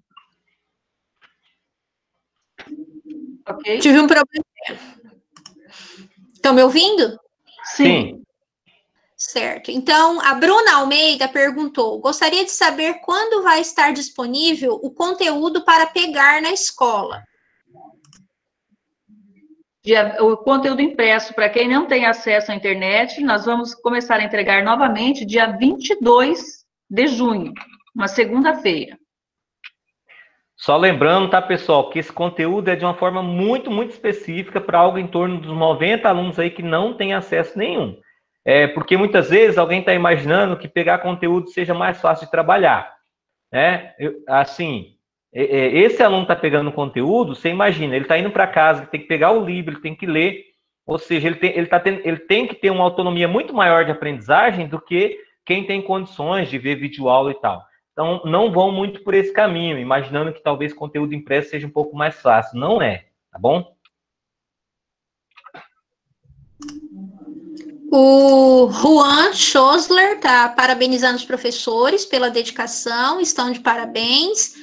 Ok? Tive um problema. Estão me ouvindo? Sim. Certo. Então, a Bruna Almeida perguntou: gostaria de saber quando vai estar disponível o conteúdo para pegar na escola. O conteúdo impresso, para quem não tem acesso à internet, nós vamos começar a entregar novamente dia 22 de junho, uma segunda-feira. Só lembrando, tá, pessoal, que esse conteúdo é de uma forma muito, muito específica para algo em torno dos 90 alunos aí que não tem acesso nenhum. Porque muitas vezes alguém está imaginando que pegar conteúdo seja mais fácil de trabalhar, né? Esse aluno está pegando conteúdo, você imagina, ele está indo para casa, ele tem que pegar o livro, ele tem que ler, ou seja, ele tem que ter uma autonomia muito maior de aprendizagem do que quem tem condições de ver videoaula e tal. Então, não vão muito por esse caminho, imaginando que talvez conteúdo impresso seja um pouco mais fácil. Não é, tá bom? O Juan Schosler está parabenizando os professores pela dedicação, estão de parabéns.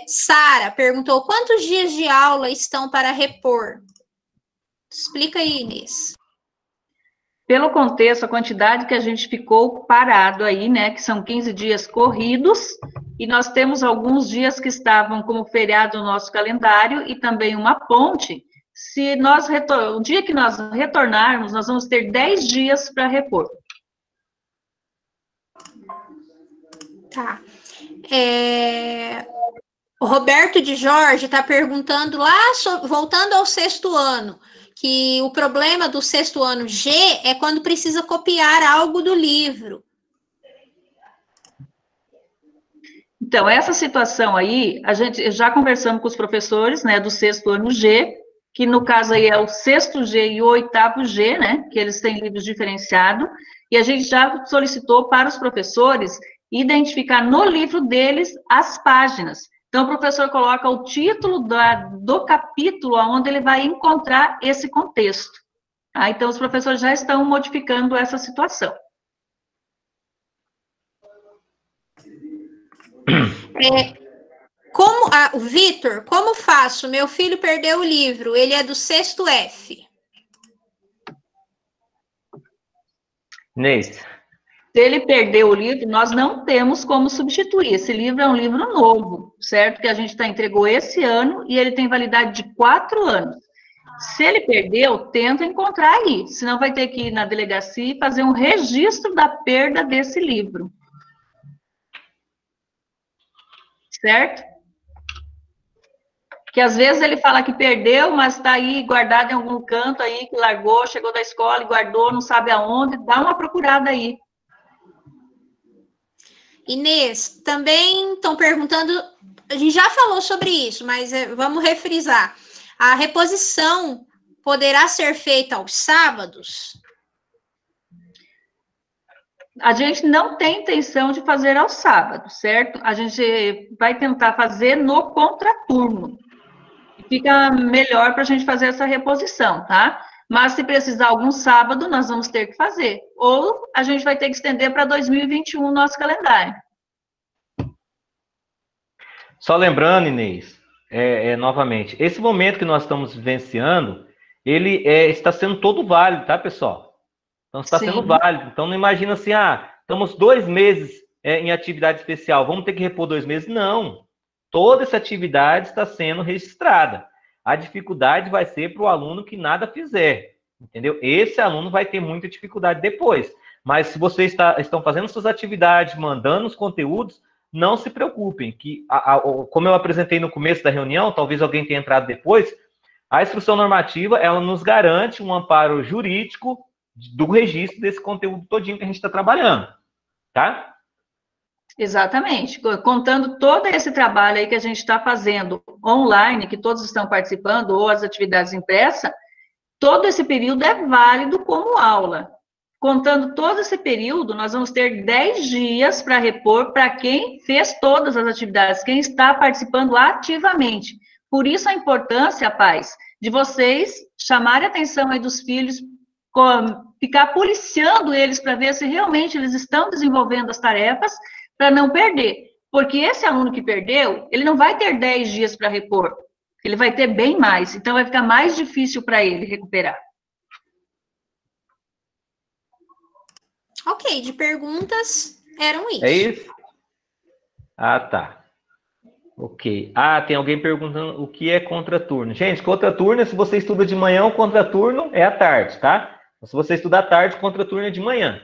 Sara perguntou: quantos dias de aula estão para repor? Explica aí, Inês. Pelo contexto, a quantidade que a gente ficou parado aí, né, que são 15 dias corridos, e nós temos alguns dias que estavam como feriado no nosso calendário e também uma ponte. Se nós o dia que nós retornarmos, nós vamos ter 10 dias para repor. Tá. O Roberto de Jorge está perguntando lá, voltando ao 6º ano, que o problema do 6º ano G é quando precisa copiar algo do livro. Então, essa situação aí, a gente já conversamos com os professores, né, do 6º ano G, que no caso aí é o 6º G e o 8º G, né, que eles têm livros diferenciados, e a gente já solicitou para os professores identificar no livro deles as páginas. Então, o professor coloca o título do capítulo onde ele vai encontrar esse contexto. Tá? Então, os professores já estão modificando essa situação. O Vitor, como faço? Meu filho perdeu o livro, ele é do 6º F. Inês. Se ele perdeu o livro, nós não temos como substituir. Esse livro é um livro novo, certo? Que a gente entregou esse ano e ele tem validade de 4 anos. Se ele perdeu, tenta encontrar aí. Senão vai ter que ir na delegacia e fazer um registro da perda desse livro. Certo? Que às vezes ele fala que perdeu, mas está aí guardado em algum canto aí, que largou, chegou da escola e guardou, não sabe aonde. Dá uma procurada aí. Inês, também estão perguntando, a gente já falou sobre isso, mas vamos refrisar. A reposição poderá ser feita aos sábados? A gente não tem intenção de fazer aos sábados, certo? A gente vai tentar fazer no contraturno. Fica melhor para a gente fazer essa reposição, tá? Mas se precisar algum sábado, nós vamos ter que fazer. Ou a gente vai ter que estender para 2021 o nosso calendário. Só lembrando, Inês, novamente, esse momento que nós estamos vivenciando, ele está sendo todo válido, tá, pessoal? Então, está sendo Sim. válido. Então, não imagina assim, estamos 2 meses em atividade especial, vamos ter que repor 2 meses? Não. Toda essa atividade está sendo registrada. A dificuldade vai ser para o aluno que nada fizer, entendeu? Esse aluno vai ter muita dificuldade depois. Mas se vocês estão fazendo suas atividades, mandando os conteúdos, não se preocupem, que, como eu apresentei no começo da reunião, talvez alguém tenha entrado depois, a instrução normativa, ela nos garante um amparo jurídico do registro desse conteúdo todinho que a gente está trabalhando, tá? Exatamente. Contando todo esse trabalho aí que a gente está fazendo online, que todos estão participando, ou as atividades impressas, todo esse período é válido como aula. Contando todo esse período, nós vamos ter 10 dias para repor para quem fez todas as atividades, quem está participando ativamente. Por isso a importância, pais, de vocês chamarem a atenção aí dos filhos, ficar policiando eles para ver se realmente eles estão desenvolvendo as tarefas, para não perder. Porque esse aluno que perdeu, ele não vai ter 10 dias para repor, ele vai ter bem mais, então vai ficar mais difícil para ele recuperar. Ok, de perguntas eram isso. É isso? Tá. Ok. Tem alguém perguntando o que é contraturno. Gente, contraturno, se você estuda de manhã, o contraturno é à tarde, tá? Se você estuda à tarde, o contraturno é de manhã.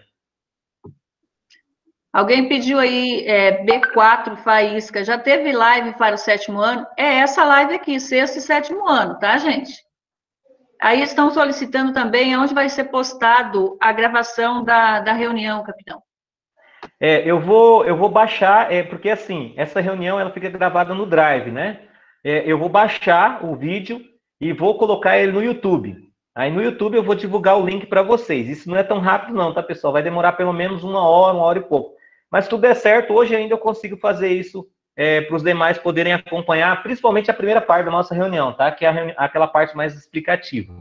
Alguém pediu aí B4 Faísca, já teve live para o 7º ano? É essa live aqui, 6º e 7º ano, tá, gente? Aí estão solicitando também onde vai ser postado a gravação da reunião, capitão. Eu vou baixar, porque assim, essa reunião ela fica gravada no Drive, né? Eu vou baixar o vídeo e vou colocar ele no YouTube. Aí no YouTube eu vou divulgar o link para vocês. Isso não é tão rápido não, tá, pessoal? Vai demorar pelo menos 1 hora e pouco. Mas se tudo der certo, hoje ainda eu consigo fazer isso para os demais poderem acompanhar, principalmente a primeira parte da nossa reunião, tá? Que é aquela parte mais explicativa.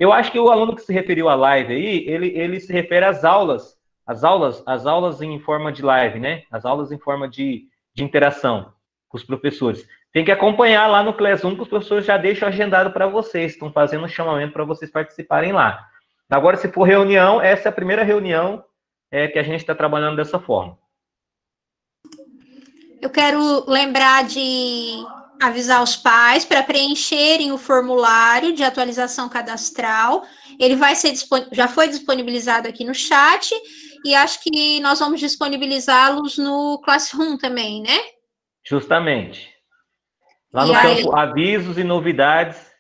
Eu acho que o aluno que se referiu à live aí, ele se refere às aulas, as aulas em forma de live, né? As aulas em forma de interação com os professores. Tem que acompanhar lá no Classroom, que os professores já deixam agendado para vocês, estão fazendo um chamamento para vocês participarem lá. Agora, se for reunião, essa é a primeira reunião que a gente está trabalhando dessa forma. Eu quero lembrar de avisar os pais para preencherem o formulário de atualização cadastral. Ele vai ser já foi disponibilizado aqui no chat e acho que nós vamos disponibilizá-los no Classroom também, né? Justamente. Lá no campo avisos e novidades.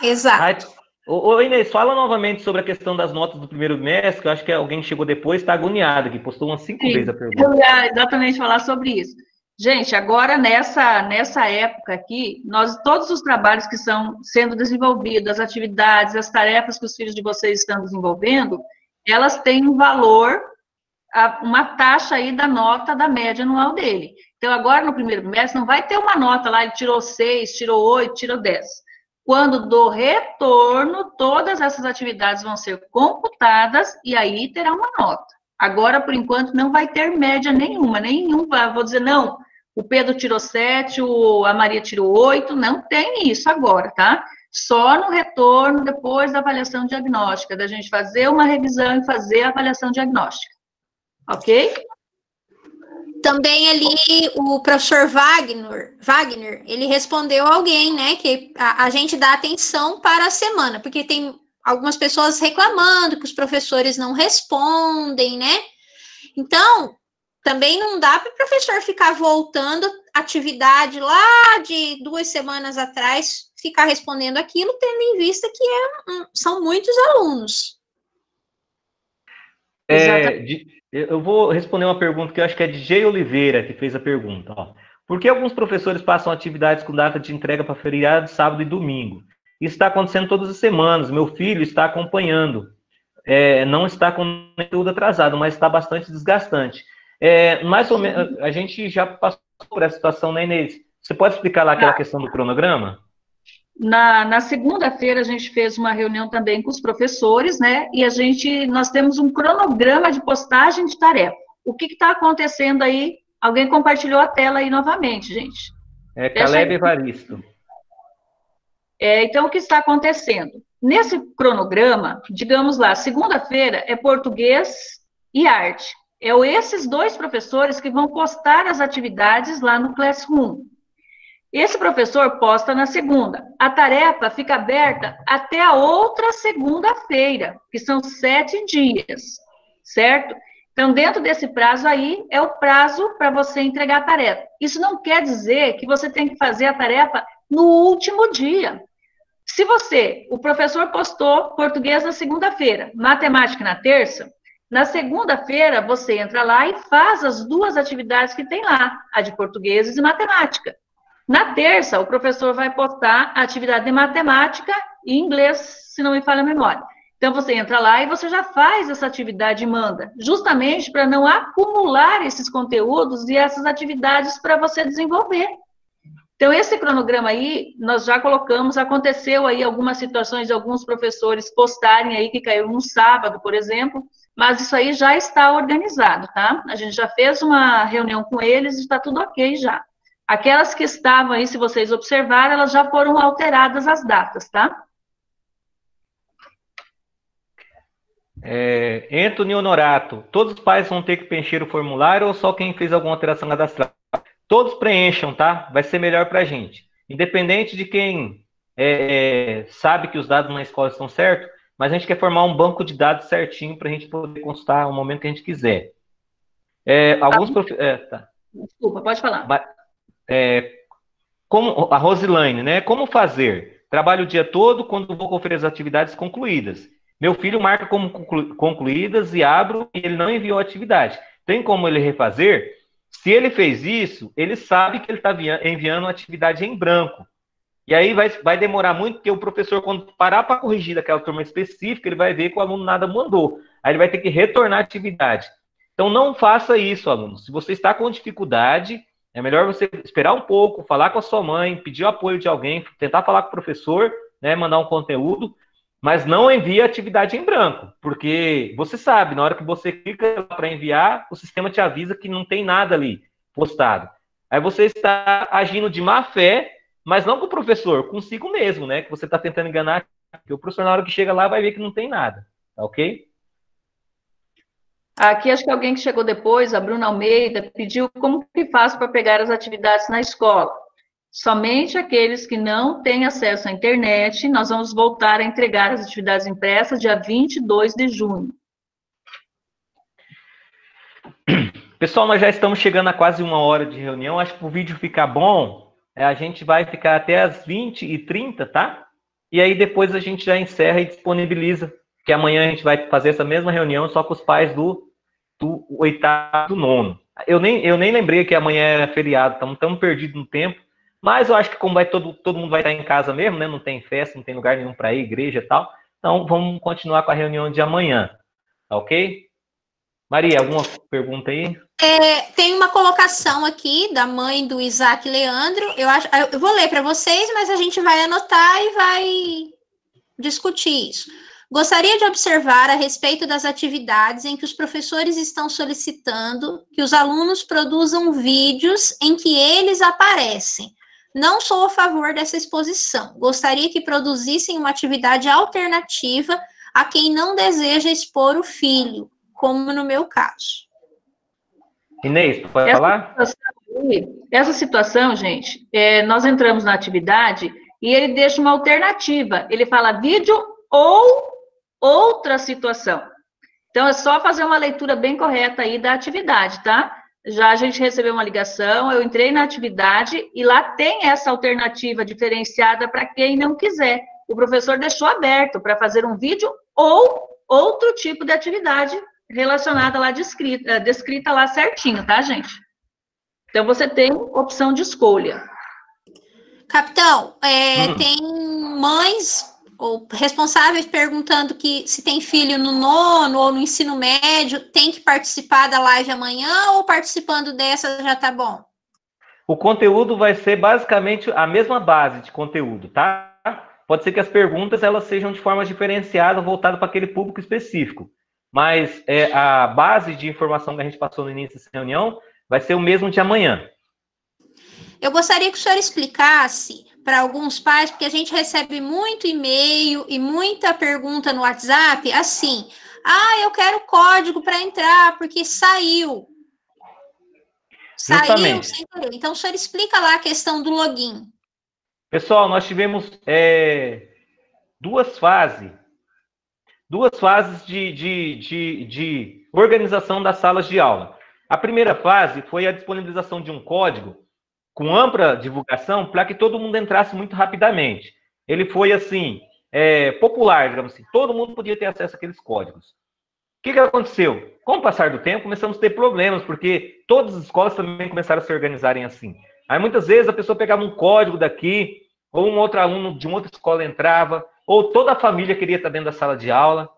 Exato. Ô Inês, fala novamente sobre a questão das notas do primeiro bimestre, que eu acho que alguém chegou depois, está agoniado, que postou umas 5 vezes a pergunta. Eu ia exatamente falar sobre isso. Gente, agora nessa época aqui, todos os trabalhos que estão sendo desenvolvidos, as atividades, as tarefas que os filhos de vocês estão desenvolvendo, elas têm um valor, uma taxa aí da nota da média anual dele. Então, agora no primeiro bimestre, não vai ter uma nota lá, ele tirou 6, tirou 8, tirou 10. Quando do retorno, todas essas atividades vão ser computadas e aí terá uma nota. Agora, por enquanto, não vai ter média nenhuma, vou dizer, não, o Pedro tirou 7, a Maria tirou 8, não tem isso agora, tá? Só no retorno, depois da avaliação diagnóstica, da gente fazer uma revisão e fazer a avaliação diagnóstica. Ok? Também ali o professor Wagner, ele respondeu alguém, né, que a gente dá atenção para a semana, porque tem algumas pessoas reclamando que os professores não respondem, né? Então, também não dá para o professor ficar voltando atividade lá de 2 semanas atrás, ficar respondendo aquilo, tendo em vista que são muitos alunos. Eu vou responder uma pergunta que eu acho que é de G. Oliveira, que fez a pergunta. Por que alguns professores passam atividades com data de entrega para feriado, sábado e domingo? Isso está acontecendo todas as semanas. Meu filho está acompanhando. Não está com conteúdo atrasado, mas está bastante desgastante. Mais ou menos, a gente já passou por essa situação, né, Inês? Você pode explicar lá aquela questão do cronograma? Na segunda-feira, a gente fez uma reunião também com os professores, né? E nós temos um cronograma de postagem de tarefa. O que está acontecendo aí Alguém compartilhou a tela aí novamente, gente. É Caleb Evaristo. Então, o que está acontecendo? Nesse cronograma, digamos lá, segunda-feira é português e arte. Esses dois professores que vão postar as atividades lá no Classroom. Esse professor posta na segunda. A tarefa fica aberta até a outra segunda-feira, que são 7 dias, certo? Então, dentro desse prazo aí, é o prazo para você entregar a tarefa. Isso não quer dizer que você tem que fazer a tarefa no último dia. Se o professor postou português na segunda-feira, matemática na terça, na segunda-feira você entra lá e faz as 2 atividades que tem lá, a de português e matemática. Na terça, o professor vai postar a atividade de matemática e inglês, se não me falha a memória. Então, você entra lá e você já faz essa atividade e manda, justamente para não acumular esses conteúdos e essas atividades para você desenvolver. Então, esse cronograma aí, nós já colocamos, aconteceu aí algumas situações de alguns professores postarem aí que caiu no sábado, por exemplo, mas isso aí já está organizado, tá? A gente já fez uma reunião com eles e está tudo ok já. Aquelas que estavam aí, se vocês observarem, elas já foram alteradas as datas, tá? Anthony Honorato, todos os pais vão ter que preencher o formulário ou só quem fez alguma alteração cadastral? Todos preencham, tá? Vai ser melhor para a gente. Independente de quem sabe que os dados na escola estão certos, mas a gente quer formar um banco de dados certinho para a gente poder consultar no momento que a gente quiser. Tá. Desculpa, pode falar. Como a Rosilaine, né? Como fazer? Trabalho o dia todo quando vou conferir as atividades concluídas. Meu filho marca como concluídas e abro e ele não enviou a atividade. Tem como ele refazer? Se ele fez isso, ele sabe que ele está enviando uma atividade em branco. E aí vai demorar muito, porque o professor, quando parar para corrigir daquela turma específica, ele vai ver que o aluno nada mandou. Aí ele vai ter que retornar a atividade. Então, não faça isso, aluno. Se você está com dificuldade, é melhor você esperar um pouco, falar com a sua mãe, pedir o apoio de alguém, tentar falar com o professor, né, mandar um conteúdo, mas não envie a atividade em branco, porque você sabe, na hora que você clica para enviar, o sistema te avisa que não tem nada ali postado. Aí você está agindo de má fé, mas não com o professor, consigo mesmo, né? Que você está tentando enganar, porque o professor, na hora que chega lá, vai ver que não tem nada, tá ok? Aqui, acho que alguém que chegou depois, a Bruna Almeida, pediu como que faz para pegar as atividades na escola. Somente aqueles que não têm acesso à internet, nós vamos voltar a entregar as atividades impressas dia 22 de junho. Pessoal, nós já estamos chegando a quase 1 hora de reunião. Acho que o vídeo ficar bom, a gente vai ficar até as 20h30, tá? E aí depois a gente já encerra e disponibiliza, que amanhã a gente vai fazer essa mesma reunião só com os pais do 8º, do 9º. Eu nem lembrei que amanhã era feriado, estamos tão perdidos no tempo. Mas eu acho que como todo mundo vai estar em casa mesmo, né? Não tem festa, não tem lugar nenhum para ir, igreja e tal. Então, vamos continuar com a reunião de amanhã. Tá ok? Maria, alguma pergunta aí? Tem uma colocação aqui da mãe do Isaac Leandro. Eu vou ler para vocês, mas a gente vai anotar e vai discutir isso. Gostaria de observar a respeito das atividades em que os professores estão solicitando que os alunos produzam vídeos em que eles aparecem. Não sou a favor dessa exposição. Gostaria que produzissem uma atividade alternativa a quem não deseja expor o filho, como no meu caso. Inês, pode falar? Essa situação, gente, nós entramos na atividade e ele deixa uma alternativa. Ele fala vídeo ou outra situação. Então, é só fazer uma leitura bem correta aí da atividade, tá? Já a gente recebeu uma ligação, eu entrei na atividade e lá tem essa alternativa diferenciada para quem não quiser. O professor deixou aberto para fazer um vídeo ou outro tipo de atividade relacionada lá descrita lá certinho, tá, gente? Então, você tem opção de escolha. Capitão, tem mães ou responsáveis perguntando que se tem filho no 9º ou no ensino médio, tem que participar da live amanhã ou participando dessa já tá bom? O conteúdo vai ser basicamente a mesma base de conteúdo, tá? Pode ser que as perguntas elas sejam de forma diferenciada, voltada para aquele público específico. Mas a base de informação que a gente passou no início dessa reunião vai ser o mesmo de amanhã. Eu gostaria que o senhor explicasse para alguns pais, porque a gente recebe muito e-mail e muita pergunta no WhatsApp, assim, eu quero código para entrar, porque saiu. Saiu Justamente. sem querer. Então, o senhor explica lá a questão do login. Pessoal, nós tivemos duas fases de organização das salas de aula. A primeira fase foi a disponibilização de um código com ampla divulgação para que todo mundo entrasse muito rapidamente. Ele foi, assim, popular, digamos assim. Todo mundo podia ter acesso àqueles códigos. O que aconteceu? Com o passar do tempo, começamos a ter problemas, porque todas as escolas também começaram a se organizarem assim. Aí, muitas vezes, a pessoa pegava um código daqui, ou um outro aluno de uma outra escola entrava, ou toda a família queria estar dentro da sala de aula.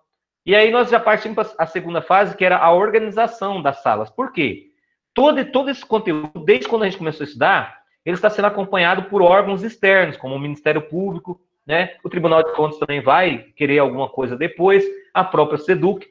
E aí nós já partimos para a segunda fase, que era a organização das salas. Por quê? Todo esse conteúdo, desde quando a gente começou a estudar, ele está sendo acompanhado por órgãos externos, como o Ministério Público, né? O Tribunal de Contas também vai querer alguma coisa depois, a própria SEDUC.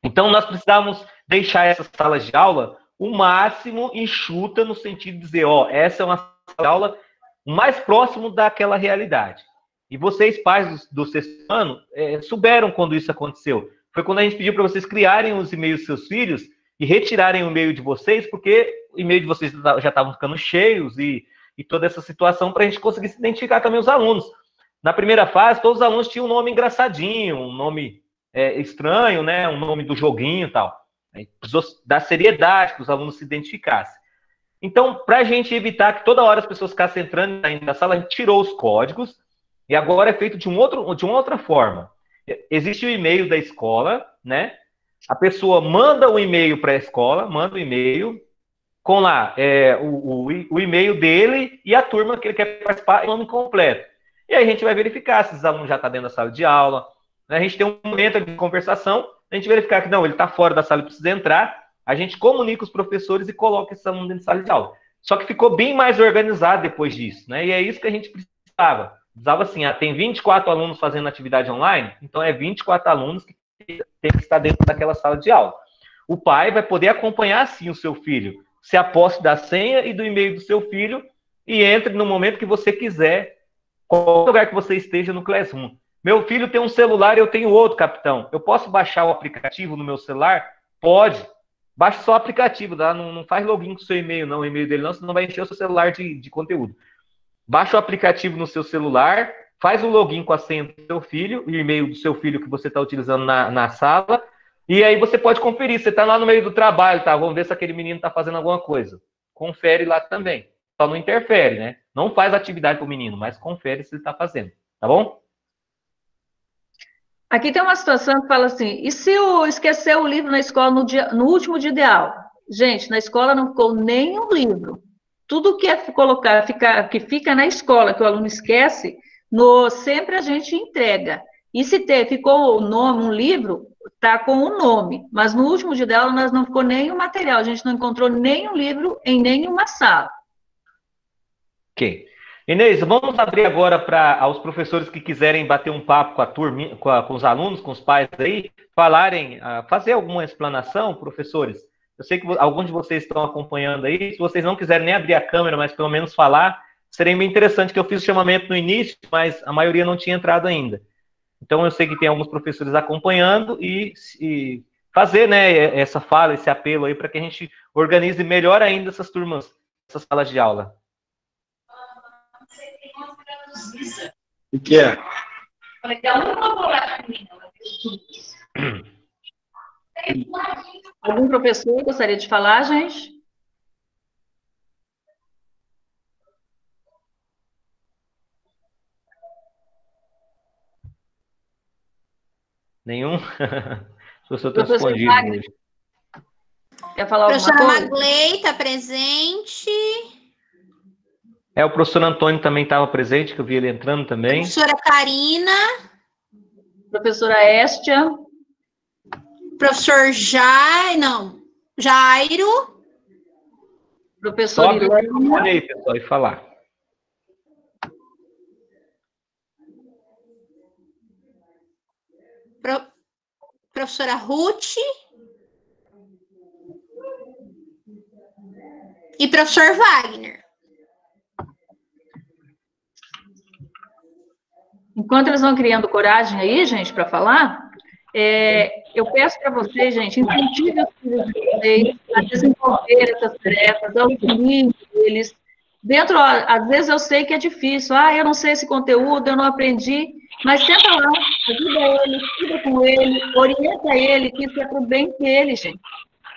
Então, nós precisávamos deixar essas salas de aula o máximo enxuta, no sentido de dizer, essa é uma sala de aula mais próximo daquela realidade. E vocês, pais do sexto ano, souberam quando isso aconteceu. Foi quando a gente pediu para vocês criarem os e-mails dos seus filhos e retirarem o e-mail de vocês, porque o e-mail de vocês já estavam ficando cheios e toda essa situação para a gente conseguir se identificar também os alunos. Na primeira fase, todos os alunos tinham um nome engraçadinho, um nome estranho, né? Um nome do joguinho e tal. Precisou dar seriedade que os alunos se identificassem. Então, para a gente evitar que toda hora as pessoas ficassem entrando e saindo da sala, a gente tirou os códigos e agora é feito de uma outra forma. Existe o e-mail da escola, né? A pessoa manda o e-mail para a escola, manda o e-mail com lá o e-mail dele e a turma que ele quer participar, o nome completo. E aí a gente vai verificar se os alunos já estão dentro da sala de aula. Né? A gente tem um momento de conversação, a gente verificar que não, ele está fora da sala e precisa entrar, a gente comunica os professores e coloca esse aluno dentro da sala de aula. Só que ficou bem mais organizado depois disso, né? E é isso que a gente precisava. Precisava assim, tem 24 alunos fazendo atividade online, então é 24 alunos que tem que estar dentro daquela sala de aula. O pai vai poder acompanhar, sim, o seu filho, se aposte da senha e do e-mail do seu filho e entre no momento que você quiser, qualquer lugar que você esteja no Classroom. Meu filho tem um celular e eu tenho outro, capitão. Eu posso baixar o aplicativo no meu celular? Pode. Baixe só o aplicativo, tá? Não faz login com o seu e-mail, não, o e-mail dele não, senão vai encher o seu celular de conteúdo. Baixa o aplicativo no seu celular, faz o login com a senha do seu filho, o e-mail do seu filho que você está utilizando na sala, e aí você pode conferir. Você está lá no meio do trabalho, tá? Vamos ver se aquele menino está fazendo alguma coisa. Confere lá também. Só não interfere, né? Não faz atividade para o menino, mas confere se ele está fazendo. Tá bom? Aqui tem uma situação que fala assim, e se eu esquecer o livro na escola no último dia de aula? Gente, na escola não ficou nenhum livro. Tudo que que fica na escola, que o aluno esquece, sempre a gente entrega. E se ficou o nome, um livro, está com o nome. Mas no último dia de aula nós não ficou nenhum material, a gente não encontrou nenhum livro em nenhuma sala. Ok. Inês, vamos abrir agora para os professores que quiserem bater um papo com a turma, com os alunos, com os pais aí, falarem, fazer alguma explanação, professores. Eu sei que alguns de vocês estão acompanhando aí, se vocês não quiserem nem abrir a câmera, mas pelo menos falar, seria bem interessante, que eu fiz o chamamento no início, mas a maioria não tinha entrado ainda. Então eu sei que tem alguns professores acompanhando e fazer, né, essa fala, esse apelo aí, para que a gente organize melhor ainda essas turmas, essas salas de aula. O que é? Algum professor gostaria de falar, gente? Nenhum? O professor está escondido Wagner, hoje. quer falar alguma Professora coisa? Magley está presente. O professor Antônio também estava presente, que eu vi ele entrando também. Professora Karina. Professora Estia. Professor Jairo. Só Professor abrir o microfone aí, pessoal, e falar. Professora Ruth. E professor Wagner? Enquanto eles vão criando coragem aí, gente, para falar, eu peço para vocês, gente, incentive os filhos de vocês a desenvolver essas tarefas, auxiliem eles. Dentro, às vezes eu sei que é difícil, eu não sei esse conteúdo, eu não aprendi, mas senta lá, ajuda ele, estuda com ele, orienta ele, que isso é para o bem dele, gente.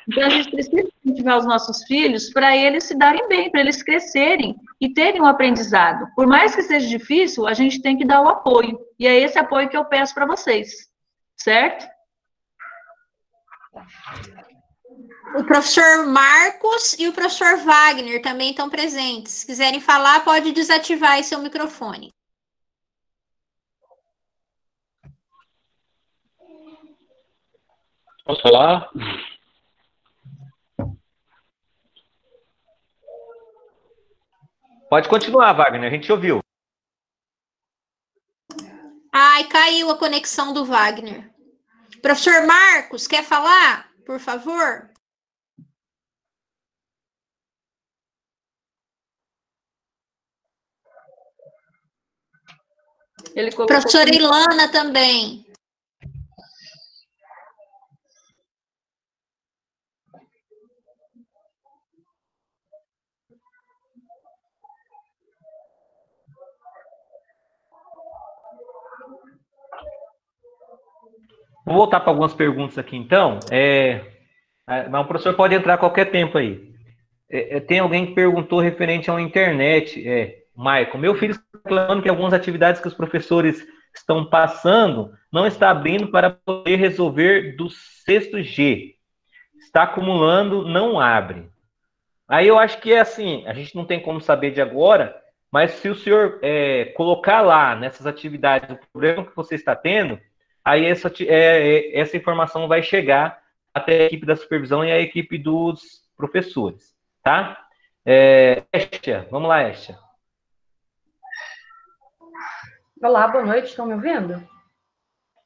Então, a gente precisa incentivar os nossos filhos para eles se darem bem, para eles crescerem e terem um aprendizado. Por mais que seja difícil, a gente tem que dar o apoio. E é esse apoio que eu peço para vocês, certo? O professor Marcos e o professor Wagner também estão presentes. Se quiserem falar, pode desativar aí seu microfone. Posso falar? Pode continuar, Wagner, a gente ouviu. Ai, caiu a conexão do Wagner. Professor Marcos, quer falar, por favor? Professora Ilana também. Vou voltar para algumas perguntas aqui, então. Mas o professor pode entrar a qualquer tempo aí. Tem alguém que perguntou referente à internet. Maicon, meu filho está reclamando que algumas atividades que os professores estão passando não está abrindo para poder resolver do sexto G. Está acumulando, não abre. Aí eu acho que é assim, a gente não tem como saber de agora, mas se o senhor colocar lá nessas atividades o problema que você está tendo, aí essa informação vai chegar até a equipe da supervisão e a equipe dos professores, tá? Estia, vamos lá, Estia. Olá, boa noite, estão me ouvindo?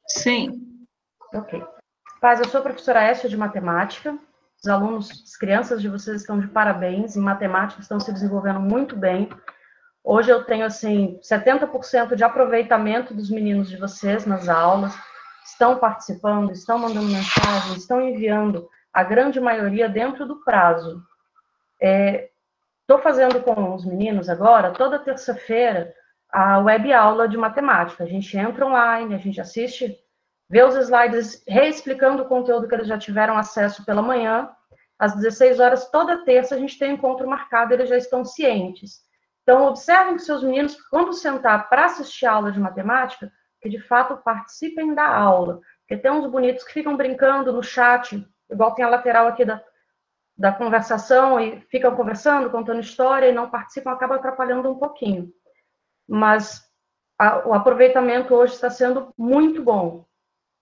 Sim. Ok. Paz, eu sou a professora Estia de matemática. Os alunos, as crianças de vocês estão de parabéns, em matemática estão se desenvolvendo muito bem. Hoje eu tenho, assim, 70% de aproveitamento dos meninos de vocês nas aulas, estão participando, estão mandando mensagens, estão enviando, a grande maioria dentro do prazo. Estou fazendo com os meninos agora, toda terça-feira, a web aula de matemática. A gente entra online, a gente assiste, vê os slides reexplicando o conteúdo que eles já tiveram acesso pela manhã. Às 16 horas, toda terça, a gente tem um encontro marcado, eles já estão cientes. Então, observem que seus meninos, quando sentar para assistir a aula de matemática, que de fato participem da aula. Porque tem uns bonitos que ficam brincando no chat, igual tem a lateral aqui da conversação, e ficam conversando, contando história, e não participam, acaba atrapalhando um pouquinho. Mas o aproveitamento hoje está sendo muito bom.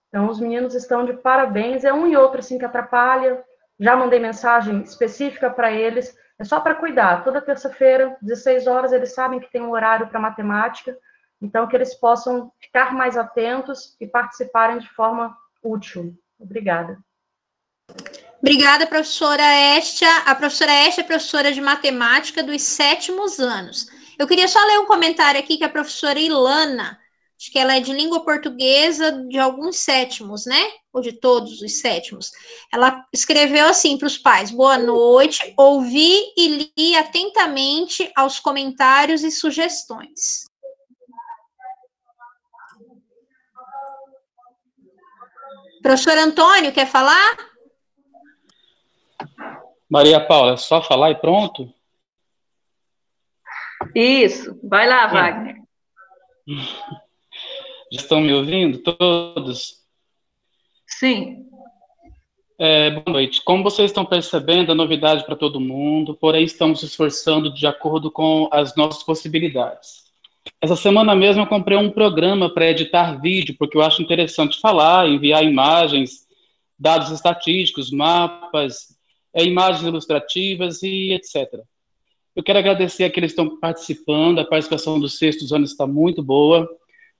Então, os meninos estão de parabéns. É um e outro, assim, que atrapalha. Já mandei mensagem específica para eles. É só para cuidar. Toda terça-feira, 16 horas, eles sabem que tem um horário para matemática. Então, que eles possam ficar mais atentos e participarem de forma útil. Obrigada. Obrigada, professora Estia. A professora Estia é professora de matemática dos 7º anos. Eu queria só ler um comentário aqui que a professora Ilana, acho que ela é de língua portuguesa de alguns 7º, né? Ou de todos os 7º. Ela escreveu assim para os pais: boa noite, ouvi e li atentamente aos comentários e sugestões. Professor Antônio, quer falar? Maria Paula, é só falar e pronto? Isso. Vai lá, Wagner. Já estão me ouvindo todos? Sim. Boa noite. Como vocês estão percebendo, é novidade para todo mundo, porém estamos se esforçando de acordo com as nossas possibilidades. Essa semana mesmo eu comprei um programa para editar vídeo, porque eu acho interessante falar, enviar imagens, dados estatísticos, mapas, imagens ilustrativas e etc. Eu quero agradecer a que eles estão participando, a participação dos 6º anos está muito boa,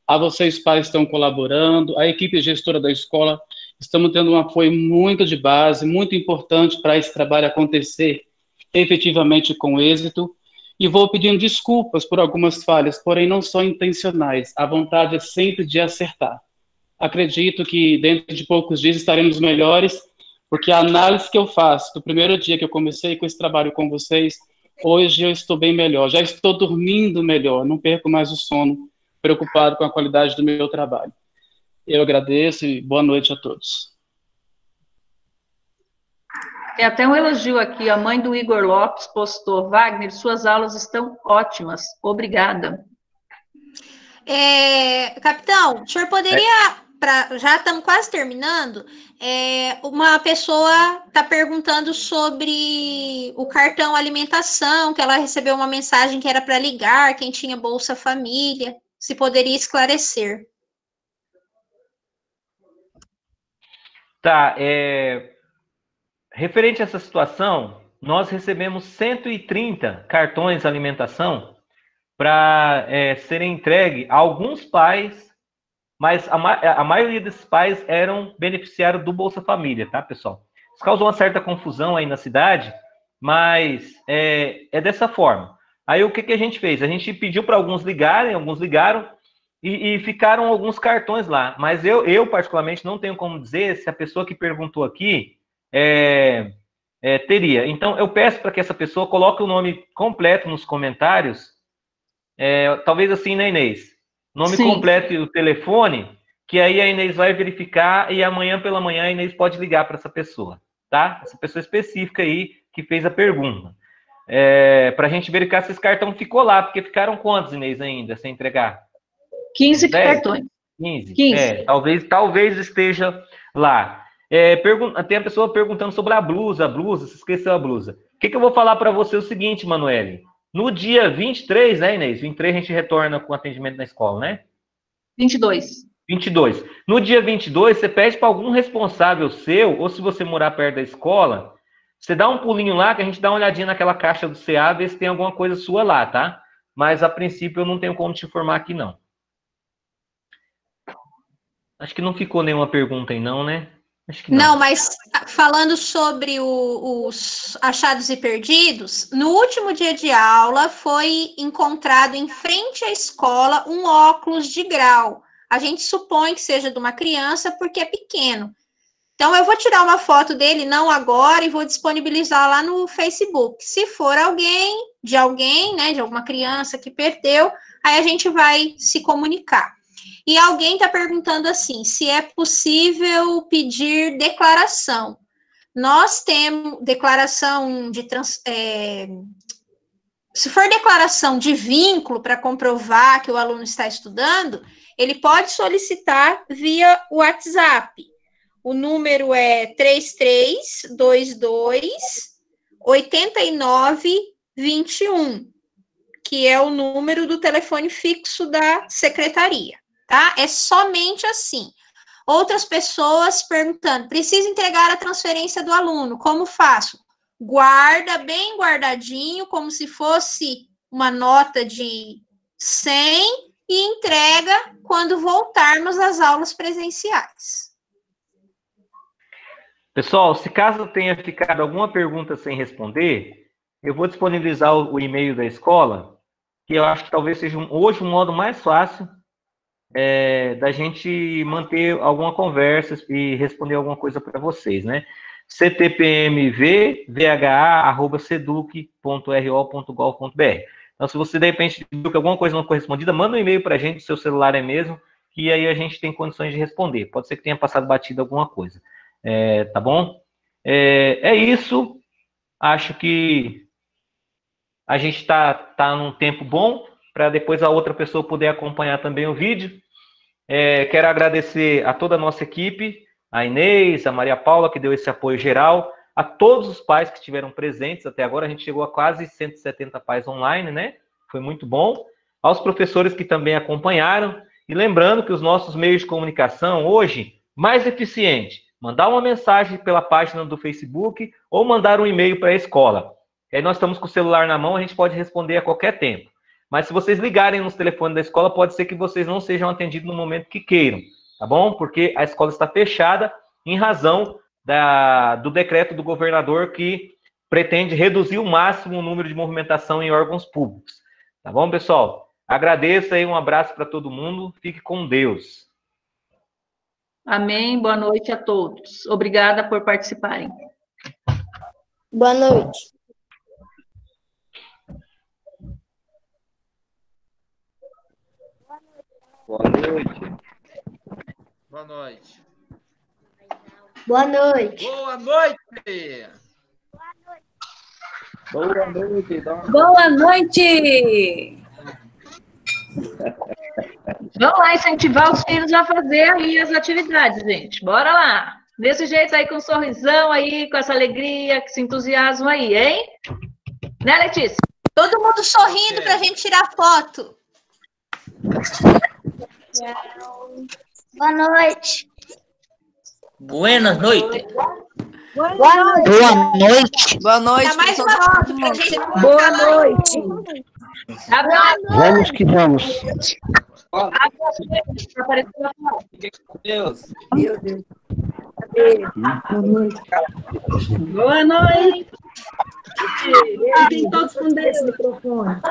a vocês pais estão colaborando, a equipe gestora da escola, estamos tendo um apoio muito de base, muito importante para esse trabalho acontecer efetivamente com êxito, e vou pedindo desculpas por algumas falhas, porém não são intencionais. A vontade é sempre de acertar. Acredito que dentro de poucos dias estaremos melhores, porque a análise que eu faço do primeiro dia que eu comecei com esse trabalho com vocês, hoje eu estou bem melhor, já estou dormindo melhor, não perco mais o sono, preocupado com a qualidade do meu trabalho. Eu agradeço e boa noite a todos. Tem até um elogio aqui, a mãe do Igor Lopes postou: Wagner, suas aulas estão ótimas, obrigada. Capitão, o senhor poderia, já estamos quase terminando, uma pessoa está perguntando sobre o cartão alimentação, que ela recebeu uma mensagem que era para ligar, quem tinha Bolsa Família, se poderia esclarecer. Tá, referente a essa situação, nós recebemos 130 cartões de alimentação para serem entregues a alguns pais, mas a maioria desses pais eram beneficiários do Bolsa Família, tá, pessoal? Isso causou uma certa confusão aí na cidade, mas é dessa forma. Aí o que a gente fez? A gente pediu para alguns ligarem, alguns ligaram, e ficaram alguns cartões lá. Mas eu particularmente, não tenho como dizer se a pessoa que perguntou aqui teria. Então, eu peço para que essa pessoa coloque o nome completo nos comentários, talvez assim, né, Inês? Nome Sim. completo e o telefone, que aí a Inês vai verificar e amanhã pela manhã a Inês pode ligar para essa pessoa, tá? Essa pessoa específica aí que fez a pergunta. Para a gente verificar se esse cartão ficou lá, porque ficaram quantos, Inês, ainda, sem entregar? 15 10? cartões. 15? 15. Talvez esteja lá. Tem a pessoa perguntando sobre a blusa, se esqueceu a blusa. O que eu vou falar para você é o seguinte, Manoele. No dia 23, né, Inês? 23 a gente retorna com atendimento na escola, né? 22. 22. No dia 22, você pede para algum responsável seu, ou se você morar perto da escola, você dá um pulinho lá, que a gente dá uma olhadinha naquela caixa do CA, ver se tem alguma coisa sua lá, tá? Mas, a princípio, eu não tenho como te informar aqui, não. Acho que não ficou nenhuma pergunta aí, não, né? Acho que não. Não, mas falando sobre os achados e perdidos, no último dia de aula foi encontrado em frente à escola um óculos de grau. A gente supõe que seja de uma criança porque é pequeno. Então, eu vou tirar uma foto dele, não agora, e vou disponibilizar lá no Facebook. Se for alguém, né, de alguma criança que perdeu, aí a gente vai se comunicar. E alguém está perguntando assim, se é possível pedir declaração. Nós temos declaração de... se for declaração de vínculo para comprovar que o aluno está estudando, ele pode solicitar via WhatsApp. O número é 3322-8921, que é o número do telefone fixo da secretaria, tá? É somente assim. Outras pessoas perguntando, preciso entregar a transferência do aluno, como faço? Guarda bem guardadinho, como se fosse uma nota de 100 e entrega quando voltarmos às aulas presenciais. Pessoal, se caso tenha ficado alguma pergunta sem responder, eu vou disponibilizar o e-mail da escola, que eu acho que talvez seja hoje um modo mais fácil da gente manter alguma conversa e responder alguma coisa para vocês, né? ctpmvvh@seduc.ro.gov.br. Então, se você, de repente, viu que alguma coisa não foi respondida, manda um e-mail para a gente, seu celular é mesmo, que aí a gente tem condições de responder. Pode ser que tenha passado batido alguma coisa. Tá bom? É isso. Acho que a gente está num tempo bom para depois a outra pessoa poder acompanhar também o vídeo. Quero agradecer a toda a nossa equipe, a Inês, a Maria Paula, que deu esse apoio geral, a todos os pais que estiveram presentes até agora. A gente chegou a quase 170 pais online, né? Foi muito bom. Aos professores que também acompanharam. E lembrando que os nossos meios de comunicação hoje, mais eficiente, mandar uma mensagem pela página do Facebook ou mandar um e-mail para a escola. Aí nós estamos com o celular na mão, a gente pode responder a qualquer tempo. Mas se vocês ligarem nos telefones da escola, pode ser que vocês não sejam atendidos no momento que queiram, tá bom? Porque a escola está fechada em razão do decreto do governador que pretende reduzir o máximo o número de movimentação em órgãos públicos. Tá bom, pessoal? Agradeço aí, um abraço para todo mundo. Fique com Deus. Amém. Boa noite a todos. Obrigada por participarem. Boa noite. Boa noite. Boa noite. Boa noite. Boa noite. Boa noite. Boa noite. Vamos lá incentivar os filhos a fazer aí as atividades, gente. Bora lá. Desse jeito aí, com um sorrisão aí, com essa alegria, com esse entusiasmo aí, hein? Né, Letícia? Todo mundo sorrindo para a gente tirar foto. Boa noite. Buenas noites. Boa noite. Boa noite. Boa noite. Dá mais uma foto para a gente colocar Boa lá. noite. Vamos que vamos. Deus. Meu Deus. Boa noite. Fiquem todos com esse microfone.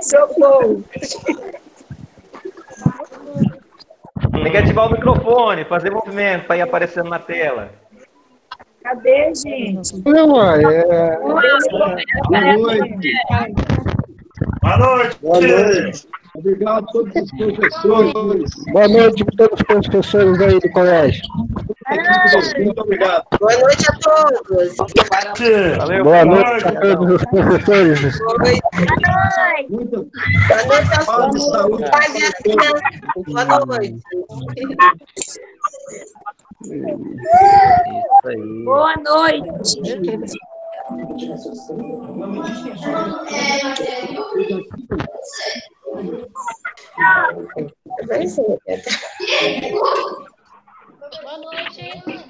Socorro. Tem que ativar o microfone, fazer movimento para ir aparecendo na tela. Cadê, gente? Boa noite. Boa noite. Boa noite. Obrigado a todos os professores. Boa noite a todos os professores aí do colégio. Muito obrigado. Boa noite a todos. Valeu. Boa noite a todos os professores. Boa noite. Boa noite aos Paz e saúde. pais e às crianças. Boa noite. Isso aí. Boa noite. Vai ser. Boa noite.